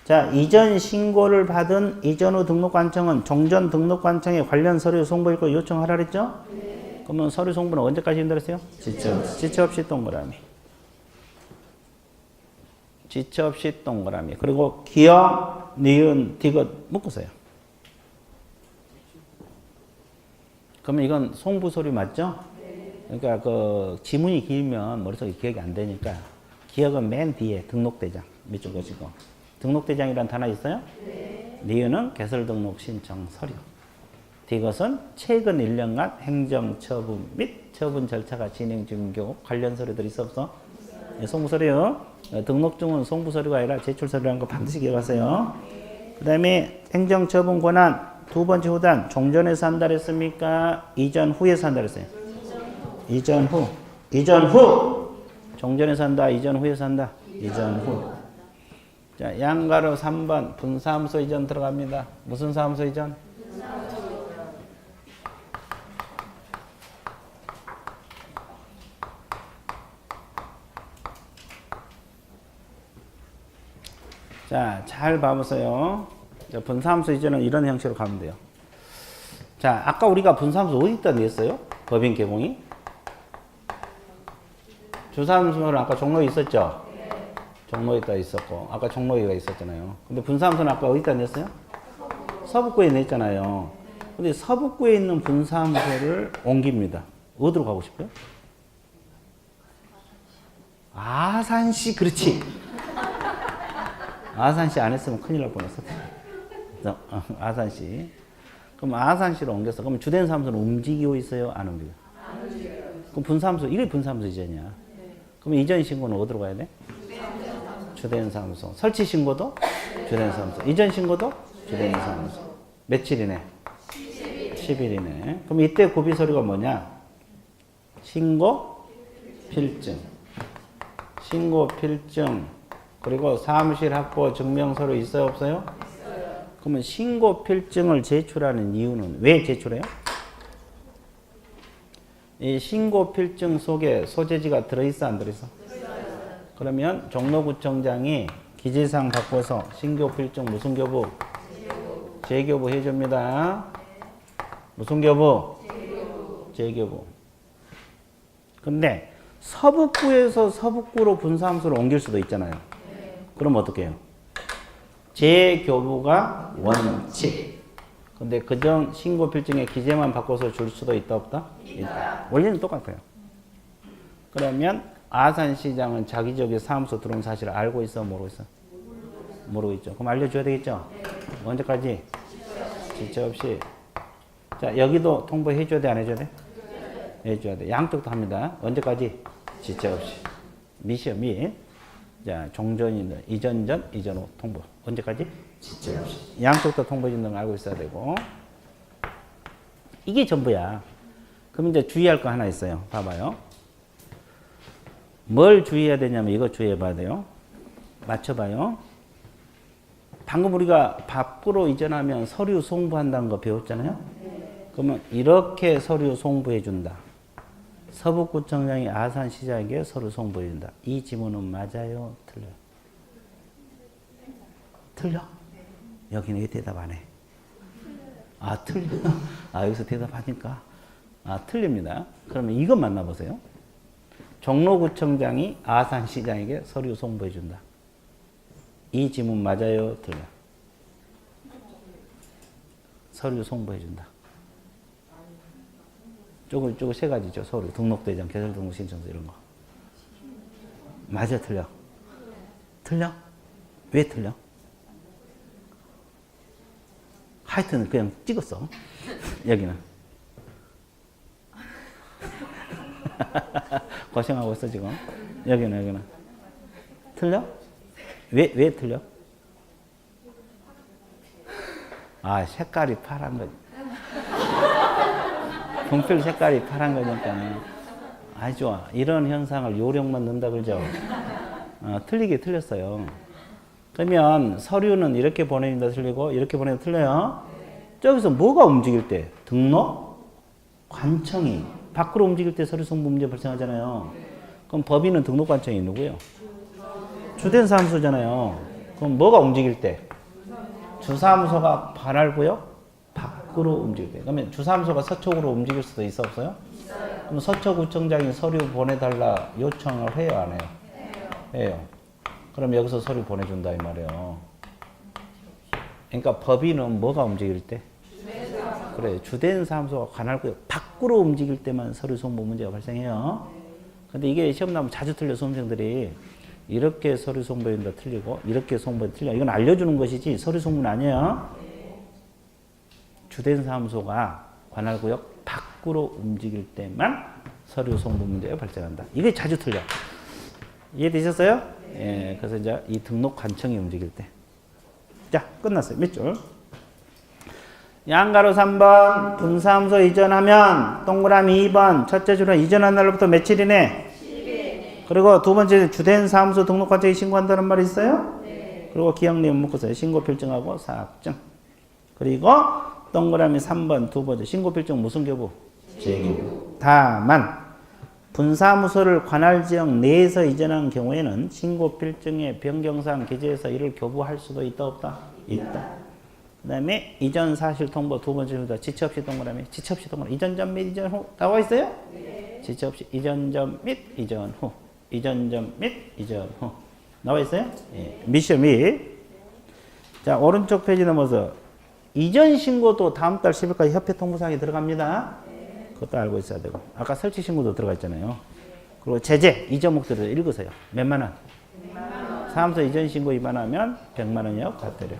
자, 이전 신고를 받은 이전 후 등록관청은 종전 등록관청에 관련 서류 송부일거 요청하라 그랬죠? 네. 그러면 서류 송부는 언제까지 힘들었어요? 지체 없이 동그라미. 지체 없이 동그라미. 그리고 기억, 니은, 디귿 묶으세요. 그러면 이건 송부 서류 맞죠? 네. 그러니까 그 지문이 길면 머릿속에 기억이 안 되니까 기억은 맨 뒤에 등록대장 밑줄 그시고. 등록대장이란 단어 있어요? 네. 니은은 개설등록 신청 서류. 디귿은 최근 1년간 행정처분 및 처분 절차가 진행 중인 경우 관련 서류들이 있어 없어? 네, 송부서류. 등록증은 송부서류가 아니라 제출서류라는 거 반드시 기억하세요. 그 다음에 행정처분 권한 두 번째 후단 종전에서 한다 했습니까? 이전 후에서 한다 했어요? 이전 후. 이전 후. 종전에서 한다. 이전 후에서 한다. 이전 후. 자, 양가로 3번 분사무소 이전 들어갑니다. 무슨 사무소 이전? 자, 잘 봐보세요. 자, 분사무소 이전은 이런 형식으로 가면 돼요. 자, 아까 우리가 분사무소 어디다 냈어요? 법인 개봉이? 주사무소는 아까 종로에 있었죠? 종로에다 있었고 아까 종로에가 있었잖아요. 근데 분사무소는 아까 어디다 냈어요? 서북구에 냈잖아요. 근데 서북구에 있는 분사무소를 옮깁니다. 어디로 가고 싶어요? 아산시. 그렇지. 아산시 안 했으면 큰일 날 뻔했어. 아산시. 그럼 아산시로 옮겼어. 그럼 주된 사무소는 움직이고 있어요? 안 움직여요? 안 움직여요. 그럼 분사무소, 이게 분사무소 이전이야. 네. 그럼 이전 신고는 어디로 가야 돼? 주된 사무소. 설치 신고도 주된 사무소. 이전 신고도 주된 사무소. 며칠이네? 10일이네. 그럼 이때 구비 서류가 뭐냐? 신고 필증. 신고 필증. 그리고 사무실 확보 증명서류 있어요, 없어요? 있어요. 그러면 신고 필증을 제출하는 이유는 왜 제출해요? 이 신고 필증 속에 소재지가 들어있어, 안 들어있어? 그러면 종로구청장이 기재사항 바꿔서 신고 필증 무슨 교부? 재교부 해줍니다. 무슨 교부? 재교부. 근데 서북구에서 서북구로 분사무소를 옮길 수도 있잖아요. 그럼 어떻게 해요? 재교부가 원칙. 근데 그전 신고 필증의 기재만 바꿔서 줄 수도 있다, 없다? 있다. 원리는 똑같아요. 그러면 아산시장은 자기 지역에 사무소 들어온 사실을 알고 있어, 모르고 있어? 모르고 있죠. 그럼 알려줘야 되겠죠? 언제까지? 지체 없이. 자, 여기도 통보해줘야 돼, 안 해줘야 돼? 해줘야 돼. 양쪽도 합니다. 언제까지? 지체 없이. 밑이요, 밑. 자, 종전이든 이전 전, 이전 후 통보. 언제까지? 지체 없이. 양쪽도 통보해준다는 걸 알고 있어야 되고. 이게 전부야. 그럼 이제 주의할 거 하나 있어요. 봐봐요. 뭘 주의해야 되냐면 이거 주의해 봐야 돼요. 맞춰봐요. 방금 우리가 밖으로 이전하면 서류 송부한다는 거 배웠잖아요. 그러면 이렇게 서류 송부해 준다. 서북구청장이 아산시장에게 서류 송부해 준다. 이 지문은 맞아요? 틀려요? 틀려? 여기는 왜 대답 안 해? 아, 틀려? 아, 여기서 대답하니까? 아, 틀립니다. 그러면 이것 만나보세요. 종로구청장이 아산시장에게 서류 송부해 준다. 이 지문 맞아요? 틀려? 서류 송부해 준다. 조금 세 가지죠. 서류, 등록대장, 개설등록 신청서 이런 거. 맞아, 틀려? 틀려? 왜 틀려? 하여튼 그냥 찍었어. 여기는. 고생하고 있어 지금. 여기는. 틀려? 왜 틀려? 아, 색깔이 파란 거지. 분필 색깔이 파란 거니까. 아주 좋아. 이런 현상을 요령만 넣는다 그러죠? 틀리게 틀렸어요. 그러면 서류는 이렇게 보내진다 틀리고, 이렇게 보내진다 틀려요? 저기서 뭐가 움직일 때? 등록? 관청이. 밖으로 움직일 때 서류 송부 문제 발생하잖아요. 그럼 법인은 등록 관청이 누구예요? 주된 사무소잖아요. 그럼 뭐가 움직일 때? 주사무소가 관할구역 밖으로 움직일 때. 그러면 주사무소가 서초구로 움직일 수도 있어 없어요? 그럼 서초구청장이 서류 보내달라 요청을 해요 안 해요? 해요. 그럼 여기서 서류 보내준다 이 말이에요. 그러니까 법인은 뭐가 움직일 때? 그래, 주된 사무소가 관할구역 밖으로 움직일 때만 서류 송부 문제가 발생해요. 근데 이게 시험 나오면 자주 틀려 수험생들이. 이렇게 서류 송부인다 틀리고 이렇게 송부인다 틀려. 이건 알려주는 것이지 서류 송부는 아니에요. 주된 사무소가 관할구역 밖으로 움직일 때만 서류 송부 문제가 발생한다. 이게 자주 틀려. 이해되셨어요? 예, 그래서 이제 이 등록 관청이 움직일 때. 자, 끝났어요. 몇 줄? 양가로 3번 분사무소 이전하면 동그라미 2번 첫째 줄은 이전한 날로부터 며칠이네? 그리고 두 번째 주된 사무소 등록 관청에 신고한다는 말이 있어요? 네. 그리고 기억 내용 묶어서요. 신고 필증하고 사학증. 그리고 동그라미 3번 두 번째 신고 필증 무슨 교부? 재교부. 다만 분사무소를 관할 지역 내에서 이전한 경우에는 신고 필증의 변경사항 기재해서 이를 교부할 수도 있다 없다? 있다. 그 다음에 이전 사실 통보 두 번째 줄다 지체 없이 동그라미 지체 없이 동그라미 이전 전 및 이전 후 나와 있어요? 네. 지체 없이 이전 전 및 이전 후 이전 전 및 이전 후 나와 있어요? 예. 미션 및. 자, 오른쪽 페이지 넘어서 이전 신고도 다음 달 10일까지 협회 통보사항에 들어갑니다. 네. 그것도 알고 있어야 되고 아까 설치 신고도 들어가 있잖아요. 그리고 제재 이전 목적으로 읽으세요. 몇만 원? 100만 원. 사무소 이전 신고 위반하면 100만 원이요. 과태료.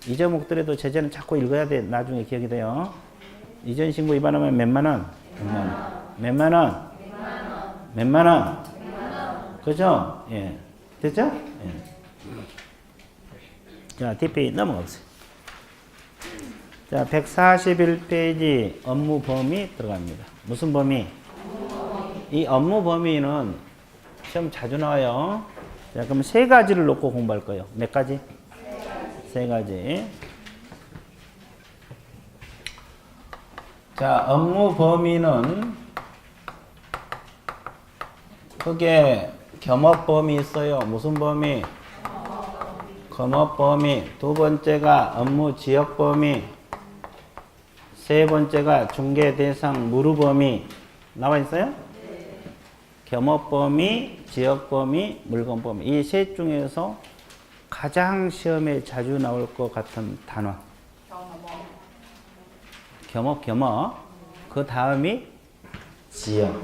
이전 목적에도 제재는 자꾸 읽어야 돼. 나중에 기억이 돼요. 이전 신고 위반하면 몇만 원? 100만 원. 몇만 원? 100만 원. 몇만 원? 그죠? 예. 됐죠? 예. 자, 뒷페이지 넘어가보세요. 자, 141페이지 업무 범위 들어갑니다. 무슨 범위? 이 업무 범위는 시험 자주 나와요. 자, 그럼 세 가지를 놓고 공부할 거예요. 몇 가지? 세 가지. 자, 업무 범위는 크게 겸업 범위 있어요. 무슨 범위? 겸업 범위. 두 번째가 업무 지역 범위. 세 번째가 중개 대상 무르 범위. 나와 있어요? 네. 겸업 범위, 지역 범위, 물건 범위. 이 셋 중에서 가장 시험에 자주 나올 것 같은 단어. 겸업. 그 다음이 지역.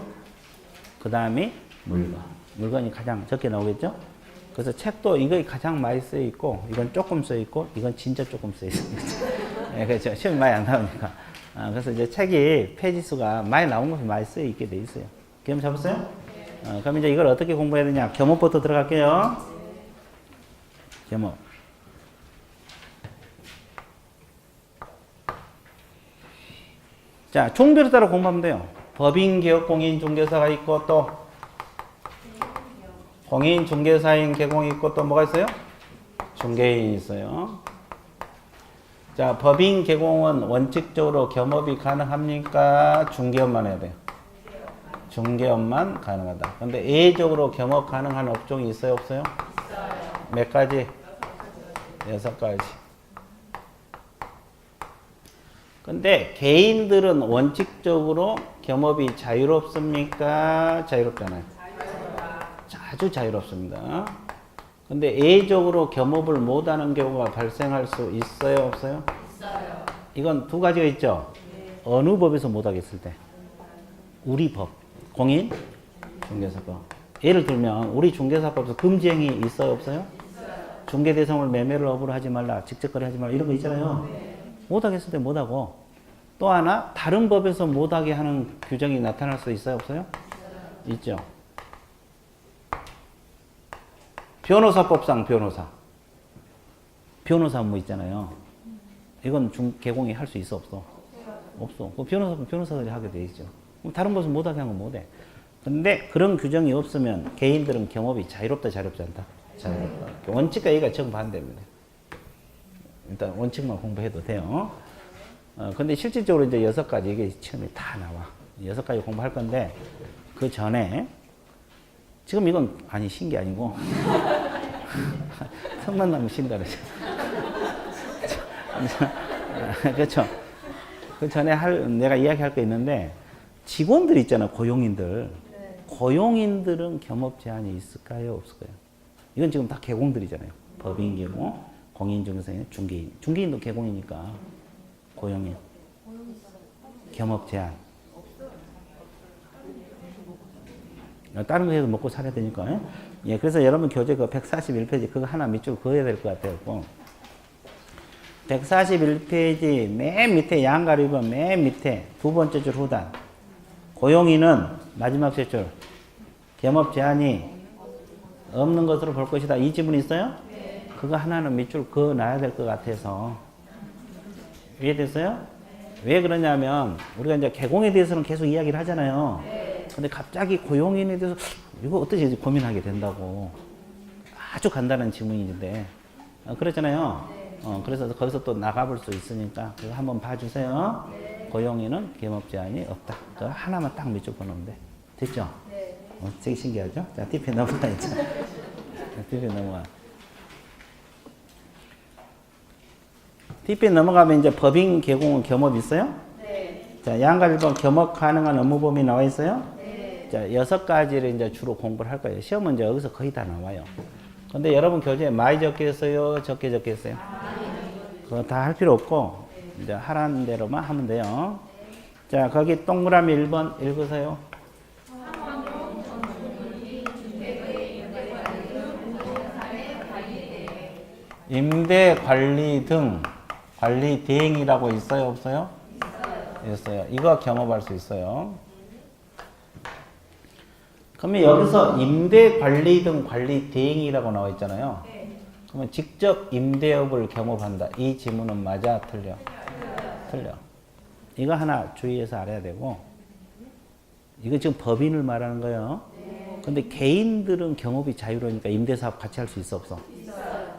그 다음이 물건. 물건이 가장 적게 나오겠죠? 그래서 책도 이거 가장 많이 쓰여 있고, 이건 조금 쓰여 있고, 이건 진짜 조금 쓰여 있습니다. 네, 그렇죠. 시험이 많이 안 나오니까. 그래서 이제 책이 페이지 수가 많이 나온 것이 많이 쓰여 있게 돼 있어요. 기억 잡았어요? 그럼 이제 이걸 어떻게 공부해야 되냐? 겸업부터 들어갈게요. 겸업. 자, 종별에 따라 공부하면 돼요. 법인, 기업, 공인, 중개사가 있고 또 공인, 중개사인, 개공이 있고 또 뭐가 있어요? 중개인이 있어요. 자, 법인, 개공은 원칙적으로 겸업이 가능합니까? 중개업만 해야 돼요. 중개업만 가능하다. 근데 예외적으로 겸업 가능한 업종이 있어요, 없어요? 있어요. 몇 가지? 6가지. 근데 개인들은 원칙적으로 겸업이 자유롭습니까? 자유롭잖아요. 아주 자유롭습니다. 근데 예외적으로 겸업을 못하는 경우가 발생할 수 있어요, 없어요? 있어요. 이건 두 가지가 있죠. 네. 어느 법에서 못하겠을 때? 우리 법, 공인, 중개사법. 예를 들면 우리 중개사법에서 금지행위 있어요, 없어요? 있어요. 중개대상을 매매를 업으로 하지 말라, 직접거래 하지 말라 이런 거 있잖아요. 네. 못하겠을 때 못하고 또 하나 다른 법에서 못하게 하는 규정이 나타날 수 있어요, 없어요? 있어요. 있죠. 변호사법상 변호사. 변호사 업무 있잖아요. 이건 개공이 할 수 있어, 없어? 없어. 그 변호사들이 하게 돼 있죠. 다른 곳은 못하게 한 건 못해. 근데 그런 규정이 없으면 개인들은 경업이 자유롭다, 자유롭지 않다? 자유롭다. 원칙과 이가 정반대입니다. 일단 원칙만 공부해도 돼요. 근데 실질적으로 이제 6가지 이게 시험에 다 나와. 6가지 공부할 건데, 그 전에, 지금 이건 아니, 신기 아니고, 틈만 나면 신다 그러죠. 그렇죠. 그 전에 내가 이야기할 거 있는데, 직원들 있잖아, 고용인들. 고용인들은 겸업 제한이 있을까요, 없을까요? 이건 지금 다 개공들이잖아요. 법인 개공, 공인중개사인, 중개인. 중개인도 개공이니까 고용인. 겸업 제한. 다른 거 해도 먹고 살아야 되니까. 예, 그래서 여러분 교재 그 141페이지 그거 하나 밑줄 그어야 될 것 같아요. 141페이지 맨 밑에 양가로 2번 맨 밑에 두 번째 줄 후단. 고용인은 마지막 세 줄. 겸업 제한이 없는 것으로 볼 것이다. 이 지문 있어요? 네. 그거 하나는 밑줄 그어놔야 될 것 같아서. 이해됐어요? 왜 그러냐면 우리가 이제 개공에 대해서는 계속 이야기를 하잖아요. 네. 근데 갑자기 고용인에 대해서 이거 어떻게 고민하게 된다고. 아주 간단한 지문인데. 그렇잖아요. 네. 그래서 거기서 또 나가볼 수 있으니까 그거 한번 봐주세요. 네. 고용인은 겸업 제한이 없다. 그거 하나만 딱 밑줄 그어놓으면 돼. 됐죠? 네. 되게 신기하죠? 자, 뒤에 넘어가 있죠. 뒤에 넘어가. 뒤에 넘어가면 이제 법인 개공은 겸업 있어요? 네. 자, 양가 1번 겸업 가능한 업무 범위 나와 있어요? 네. 자, 6가지를 이제 주로 공부를 할 거예요. 시험은 이제 여기서 거의 다 나와요. 근데 여러분 교재에 많이 적겠어요? 적게 적겠어요? 그거 다 할 필요 없고, 이제 하라는 대로만 하면 돼요. 자, 거기 동그라미 1번 읽으세요. 임대 관리 등 관리 대행이라고 있어요, 없어요? 있어요. 이거 경험할 수 있어요. 그러면 여기서 임대 관리 등 관리 대행이라고 나와 있잖아요. 그러면 직접 임대업을 경험한다. 이 지문은 맞아, 틀려? 틀려. 이거 하나 주의해서 알아야 되고, 이거 지금 법인을 말하는 거예요. 근데 개인들은 경업이 자유로우니까 임대사업 같이 할 수 있어, 없어?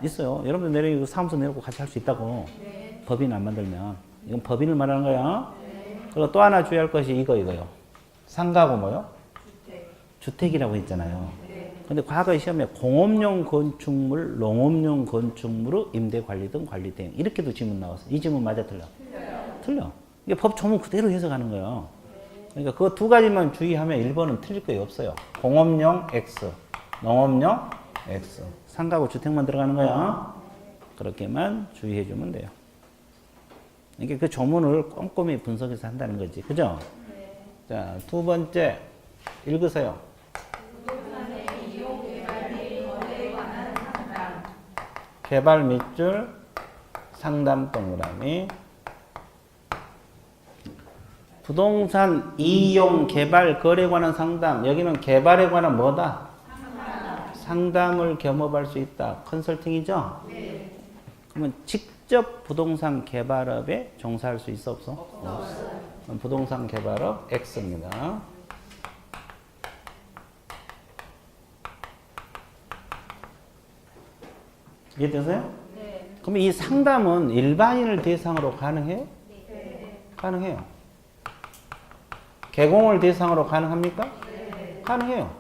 있어요. 여러분들 내려고 사무소 내놓고 같이 할 수 있다고. 네. 법인 안 만들면. 이건 법인을 말하는 거야. 네. 그리고 또 하나 주의할 것이 이거요. 상가고 뭐요? 주택이라고 했잖아요. 네. 근데 과거 시험에 공업용 건축물, 농업용 건축물의 임대 관리 등 관리 대행. 이렇게도 지문 나왔어요. 이 지문 맞아, 틀려? 틀려. 이게 법 조문 그대로 해석하는 거예요. 그러니까 그 두 가지만 주의하면 1번은 틀릴 거예요. 없어요. 공업용 X, 농업용 X. 상가고 주택만 들어가는 거야. 그렇게만 주의해 주면 돼요. 이게 그 조문을 꼼꼼히 분석해서 한다는 거지. 그죠? 네. 자, 두 번째 읽으세요. 개발 밑줄 상담 동그라미. 부동산 이용 개발 거래에 관한 상담. 여기는 개발에 관한 뭐다? 상담을 겸업할 수 있다. 컨설팅이죠? 네. 그러면 직접 부동산 개발업에 종사할 수 있어, 없어? 없어요. 부동산 개발업 X입니다. 이해되세요? 네. 그러면 이 상담은 일반인을 대상으로 가능해요? 네. 가능해요. 개공을 대상으로 가능합니까? 네. 가능해요.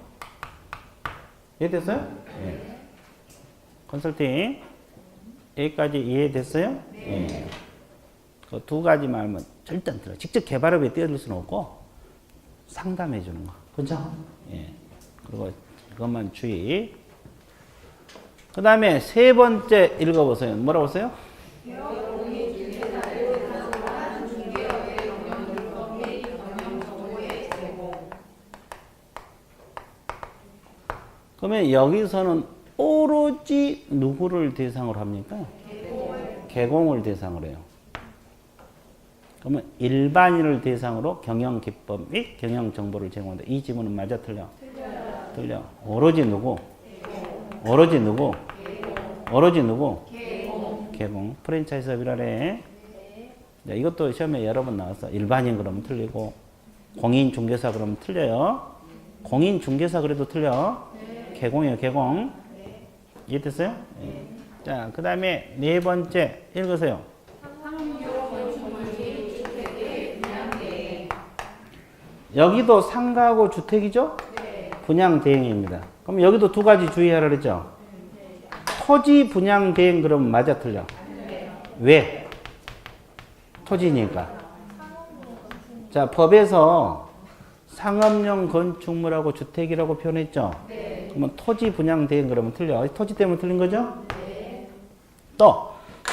이해됐어요? 네. 컨설팅 여기까지 이해됐어요? 네. 네. 그 두 가지만 하면 절대 안 들어. 직접 개발업에 뛰어들 수는 없고 상담해 주는 거. 그죠? 예. 그리고 그것만 주의. 그 다음에 세 번째 읽어보세요. 뭐라고 써요? 그러면 여기서는 오로지 누구를 대상으로 합니까? 개공을 대상으로 해요. 그러면 일반인을 대상으로 경영 기법 및 경영 정보를 제공한다. 이 지문은 맞아, 틀려? 틀려. 오로지 누구? 오로지 누구? 오로지 누구? 개공. 프랜차이즈 업이라래. 자, 이것도 시험에 여러 번 나왔어. 일반인 그러면 틀리고, 공인중개사 그러면 틀려요. 공인중개사 그래도 틀려. 개공이에요, 개공. 이해됐어요? 자, 그 다음에 네 번째 읽으세요. 여기도 상가하고 주택이죠? 분양 대행입니다. 그럼 여기도 두 가지 주의하라 그랬죠? 토지 분양 대행 그러면 맞아 틀려? 왜? 토지니까. 자, 법에서 상업용 건축물하고 주택이라고 표현했죠? 그러면 토지 분양 대행 그러면 틀려. 토지 때문에 틀린 거죠? 또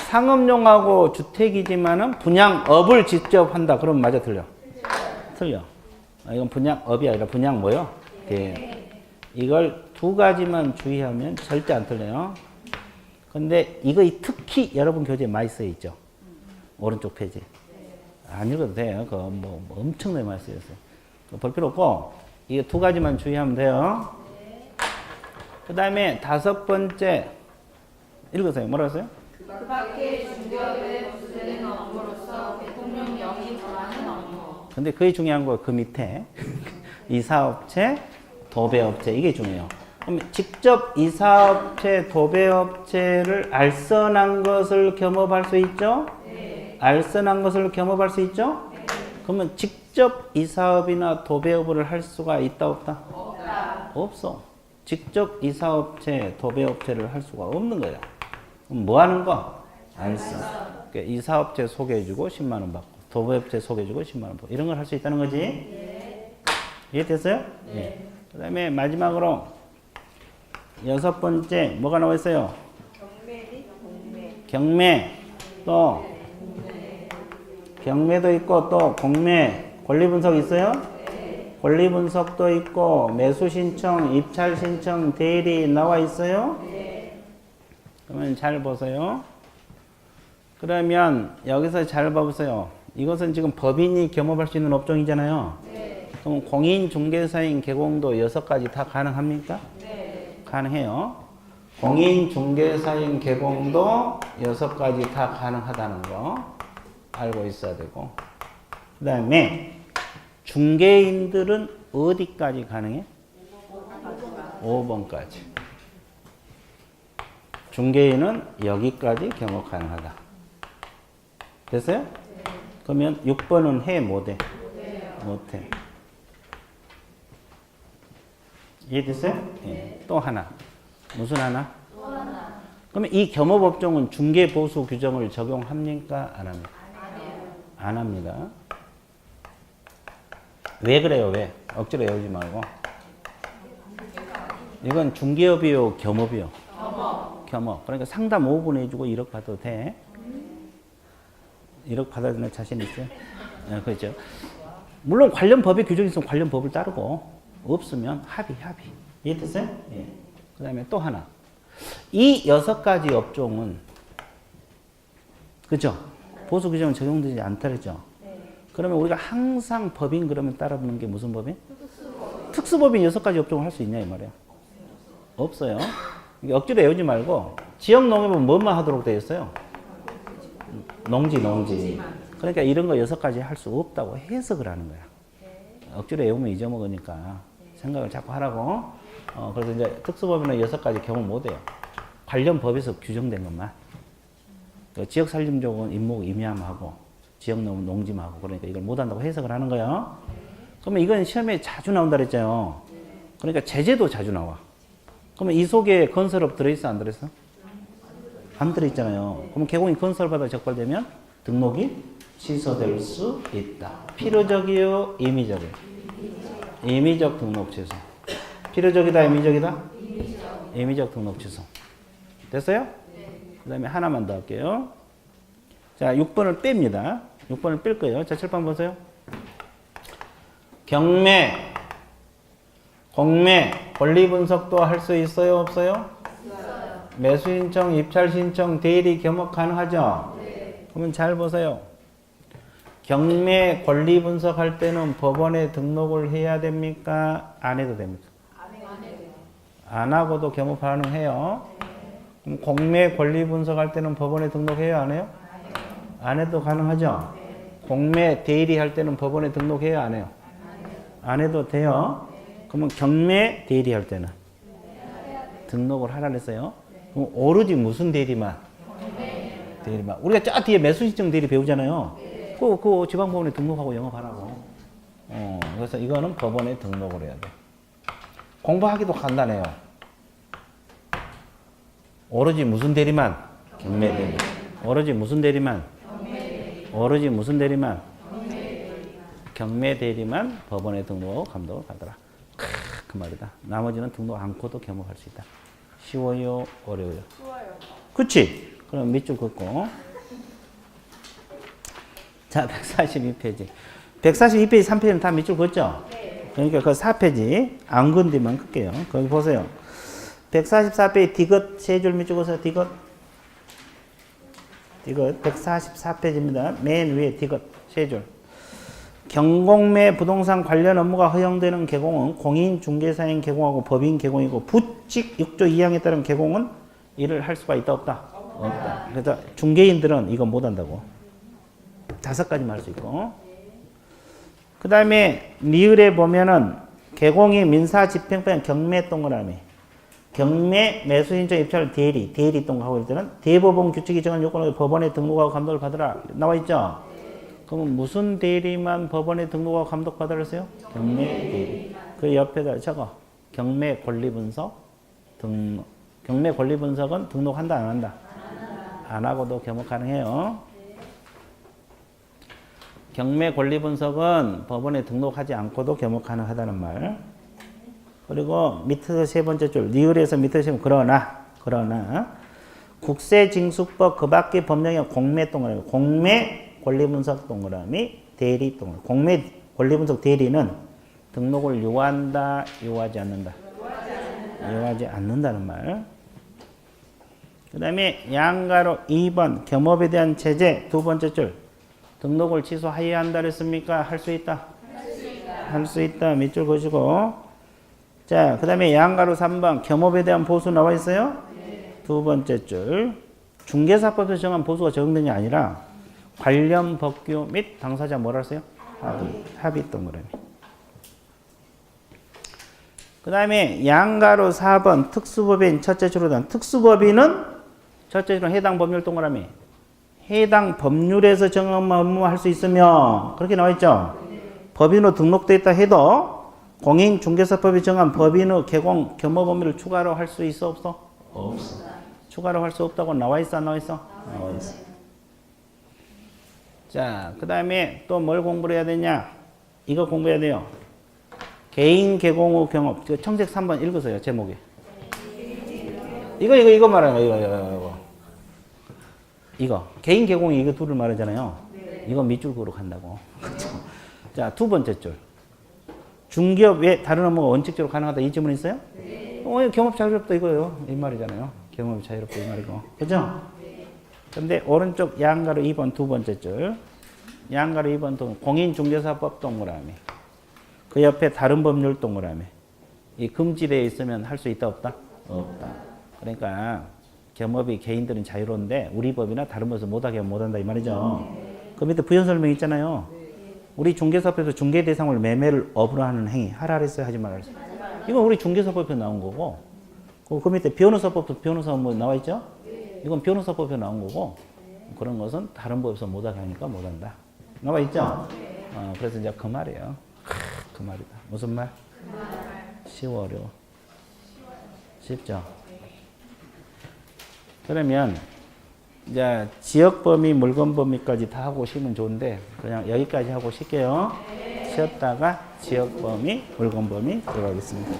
상업용하고 주택이지만은 분양업을 직접 한다. 그러면 맞아 틀려? 틀려. 이건 분양업이 아니라 분양 뭐요? 대행. 이걸 두 가지만 주의하면 절대 안 틀려요. 근데 이거 특히 여러분 교재에 많이 쓰여 있죠. 오른쪽 페이지. 안 읽어도 돼요. 그거 뭐 엄청나게 많이 쓰여 있어요. 볼 필요 없고 이거 두 가지만 주의하면 돼요. 그 다음에 다섯 번째 읽으세요. 뭐라 했어요? 그 밖에 중개업에 부수되는 업무로서 대통령 영이 정하는 업무. 근데 그게 중요한 거 그 밑에 이사업체, 도배업체 이게 중요해요. 그럼 직접 이사업체, 도배업체를 알선한 것을 겸업할 수 있죠? 네. 알선한 것을 겸업할 수 있죠? 네. 그러면 직접 이사업이나 도배업을 할 수가 있다 없다? 없다. 없어. 직접 이사업체, 도배업체를 할 수가 없는 거야. 그럼 뭐 하는 거? 알선. 그러니까 이사업체 소개해주고 10만 원 받고 도배업체 소개해주고 10만 원 받고 이런 걸 할 수 있다는 거지? 네. 이해됐어요? 네. 네. 그 다음에 마지막으로 여섯 번째 뭐가 나와 있어요? 경매. 또 경매도 있고 또 공매. 권리 분석 있어요? 권리 분석도 있고 매수 신청, 입찰 신청, 대리 나와 있어요? 그러면 잘 보세요. 그러면 여기서 잘 봐보세요. 이것은 지금 법인이 겸업할 수 있는 업종이잖아요. 그럼 공인중개사인 개공도 6가지 다 가능합니까? 가능해요. 공인중개사인 개공도 6가지 다 가능하다는 거 알고 있어야 되고, 그 다음에 중개인들은 어디까지 가능해? 5번까지. 중개인은 여기까지 겸업 가능하다. 됐어요? 그러면 6번은 해, 못해? 못해. 이해됐어요? 네. 또 하나. 무슨 하나? 또 하나. 그러면 이 겸업업종은 중개보수 규정을 적용합니까? 안 합니까? 안 합니다. 왜 그래요? 왜? 억지로 외우지 말고. 이건 중개업이요? 겸업이요? 겸업. 그러니까 상담 5분 해주고 1억 받아도 돼. 1억 받아야 자신 있어요? 네, 그렇죠. 물론 관련 법의 규정이 있으면 관련 법을 따르고 없으면 합의. 이해됐어요? 예. 그 다음에 또 하나. 이 6가지 업종은 그죠? 보수 규정은 적용되지 않다 그랬죠? 그러면 우리가 항상 법인 그러면 따라붙는 게 무슨 법인? 특수법인 6가지 업종을 할 수 있냐 이 말이야. 없어요. 억지로 외우지 말고 지역농협은 뭐만 하도록 되어 있어요? 농지. 그러니까 이런 거 6가지 할 수 없다고 해석을 하는 거야. 억지로 외우면 잊어먹으니까 생각을 자꾸 하라고. 그래서 이제 특수법인은 6가지 경험 못 해요. 관련 법에서 규정된 것만. 지역살림족은 임목 임야하고 지역농은 농지하고 그러니까 이걸 못 한다고 해석을 하는 거예요. 그러면 이건 시험에 자주 나온다 그랬잖아요. 그러니까 제재도 자주 나와. 그러면 이 속에 건설업 들어있어 안 들어있어? 안 들어있잖아요. 그럼 개공이 건설받아 적발되면 등록이 취소될 수 있다. 필요적이요? 임의적이요? 임의적 등록 취소. 필요적이다? 임의적이다? 임의적 등록 취소. 됐어요? 그 다음에 하나만 더 할게요. 자, 6번을 뺍니다. 6번을 뺄 거예요. 자, 칠판 보세요. 경매, 공매, 권리 분석도 할 수 있어요? 없어요? 있어요. 매수 신청, 입찰 신청, 대리 겸업 가능하죠? 네. 그러면 잘 보세요. 경매 권리 분석할 때는 법원에 등록을 해야 됩니까? 안 해도 됩니까? 안 하고도 겸업 가능해요. 그럼 공매 권리 분석할 때는 법원에 등록해요, 안 해요? 안 해도 가능하죠? 공매 대리 할 때는 법원에 등록해요, 안 해요? 안 해도 돼요. 그러면 경매 대리 할 때는 등록을 하라 그랬어요. 그럼 오로지 무슨 대리만? 대리만. 우리가 저 뒤에 매수시청 대리 배우잖아요. 그 지방법원에 등록하고 영업하라고. 그래서 이거는 법원에 등록을 해야 돼. 공부하기도 간단해요. 오로지 무슨 대리만? 경매 대리. 오로지 무슨 대리만? 오로지 무슨 대리만? 경매 대리만 법원에 등록하고 감독을 받아라. 그 말이다. 나머지는 등록 않고도 겸업할 수 있다. 쉬워요? 어려워요? 쉬워요. 그치? 그럼 밑줄 긋고. 자, 142페이지. 142페이지 3페이지는 다 밑줄 긋죠? 네. 그러니까 그 4페이지 안 긋은 데만 끌게요. 거기 보세요. 144페이지 디귿 세 줄 밑줄 그으세요. 디귿. 144페이지입니다. 맨 위에 디귿 세 줄. 경공매 부동산 관련 업무가 허용되는 개공은 공인 중개사인 개공하고 법인 개공이고 부칙 6조 2항에 따른 개공은 일을 할 수가 있다 없다? 없다. 그래서 중개인들은 이거 못 한다고. 5가지만 할 수 있고. 그 다음에 리을에 보면은 개공이 민사 집행법인 경매 동그라미. 경매 매수인적 입찰 대리 동하고 있을 때는 대법원 규칙이 정한 요건을 법원에 등록하고 감독을 받으라. 나와 있죠? 그러면 무슨 대리만 법원에 등록하고 감독 받으라 했어요? 경매 대리. 그 옆에다 적어. 경매 권리 분석 등록. 경매 권리 분석은 등록한다 안 한다? 안 하고도 겸업 가능해요. 경매 권리 분석은 법원에 등록하지 않고도 겸업 가능하다는 말. 그리고 밑에서 세 번째 줄 리을에서 밑에서 그러나 국세징수법 그 밖의 법령의 공매 동그라미 공매 권리분석 동그라미 대리 동그라미 공매 권리분석 대리는 등록을 요한다 요하지 않는다 요하지 않는다는 말. 그 다음에 양가로 2번 겸업에 대한 제재 두 번째 줄 등록을 취소해야 한다 그랬습니까? 할 수 있다? 할 수 있다. 밑줄 그시고 자, 그 다음에 양가로 3번 겸업에 대한 보수 나와 있어요? 네. 두 번째 줄 중개사법에서 정한 보수가 적용되는 게 아니라 관련 법규 및 당사자 뭐라 했어요? 합의 동그라미. 그 다음에 양가로 4번 특수법인 첫째 줄로 단 특수법인은 첫째 줄은 해당 법률 동그라미 해당 법률에서 정한 업무 할 수 있으며 그렇게 나와 있죠? 네. 법인으로 등록되어 있다 해도 공인중개사법이 정한 법인의 개공 겸업 업무를 추가로 할 수 있어 없어? 없어. 추가로 할 수 없다고 나와 있어 안 나와 있어? 나와 있어. 자, 그 다음에 또 뭘 공부를 해야 되냐? 이거 공부해야 돼요. 개인 개공 후 경업. 청색 3번 읽으세요. 제목이. 이거 말하는 거. 이거. 개인 개공이 이거 둘을 말하잖아요. 이거 밑줄 그로 간다고. 자, 두 번째 줄. 중개업 외 다른 업무가 원칙적으로 가능하다 이 질문 있어요? 네. 경업 자유롭다 이거예요. 이 말이잖아요. 경업이 자유롭다 이 말이고. 그죠? 네. 근데 오른쪽 양가로 2번 두 번째 줄. 양가로 2번 동 공인중개사법 동그라미. 그 옆에 다른 법률 동그라미. 이 금지되어 있으면 할 수 있다 없다? 없다. 그러니까 겸업이 개인들은 자유로운데 우리 법이나 다른 법에서 못하게 하면 못한다 이 말이죠. 그 밑에 부연 설명 있잖아요. 우리 중개사법에서 중개 대상을 매매를 업으로 하는 행위 하라 그랬어요? 하지 말라 그랬어요? 이건 우리 중개사법에 나온 거고 그 밑에 변호사법도 변호사 뭐 나와 있죠? 이건 변호사법에 나온 거고 그런 것은 다른 법에서 못하게 하니까 못한다. 나와 있죠? 그래서 이제 그 말이에요. 그 말이다. 무슨 말? 쉬워 어려워? 쉽죠? 그러면 이제 지역 범위, 물건 범위까지 다 하고 쉬면 좋은데 그냥 여기까지 하고 쉴게요. 쉬었다가 지역 범위, 물건 범위 들어가겠습니다.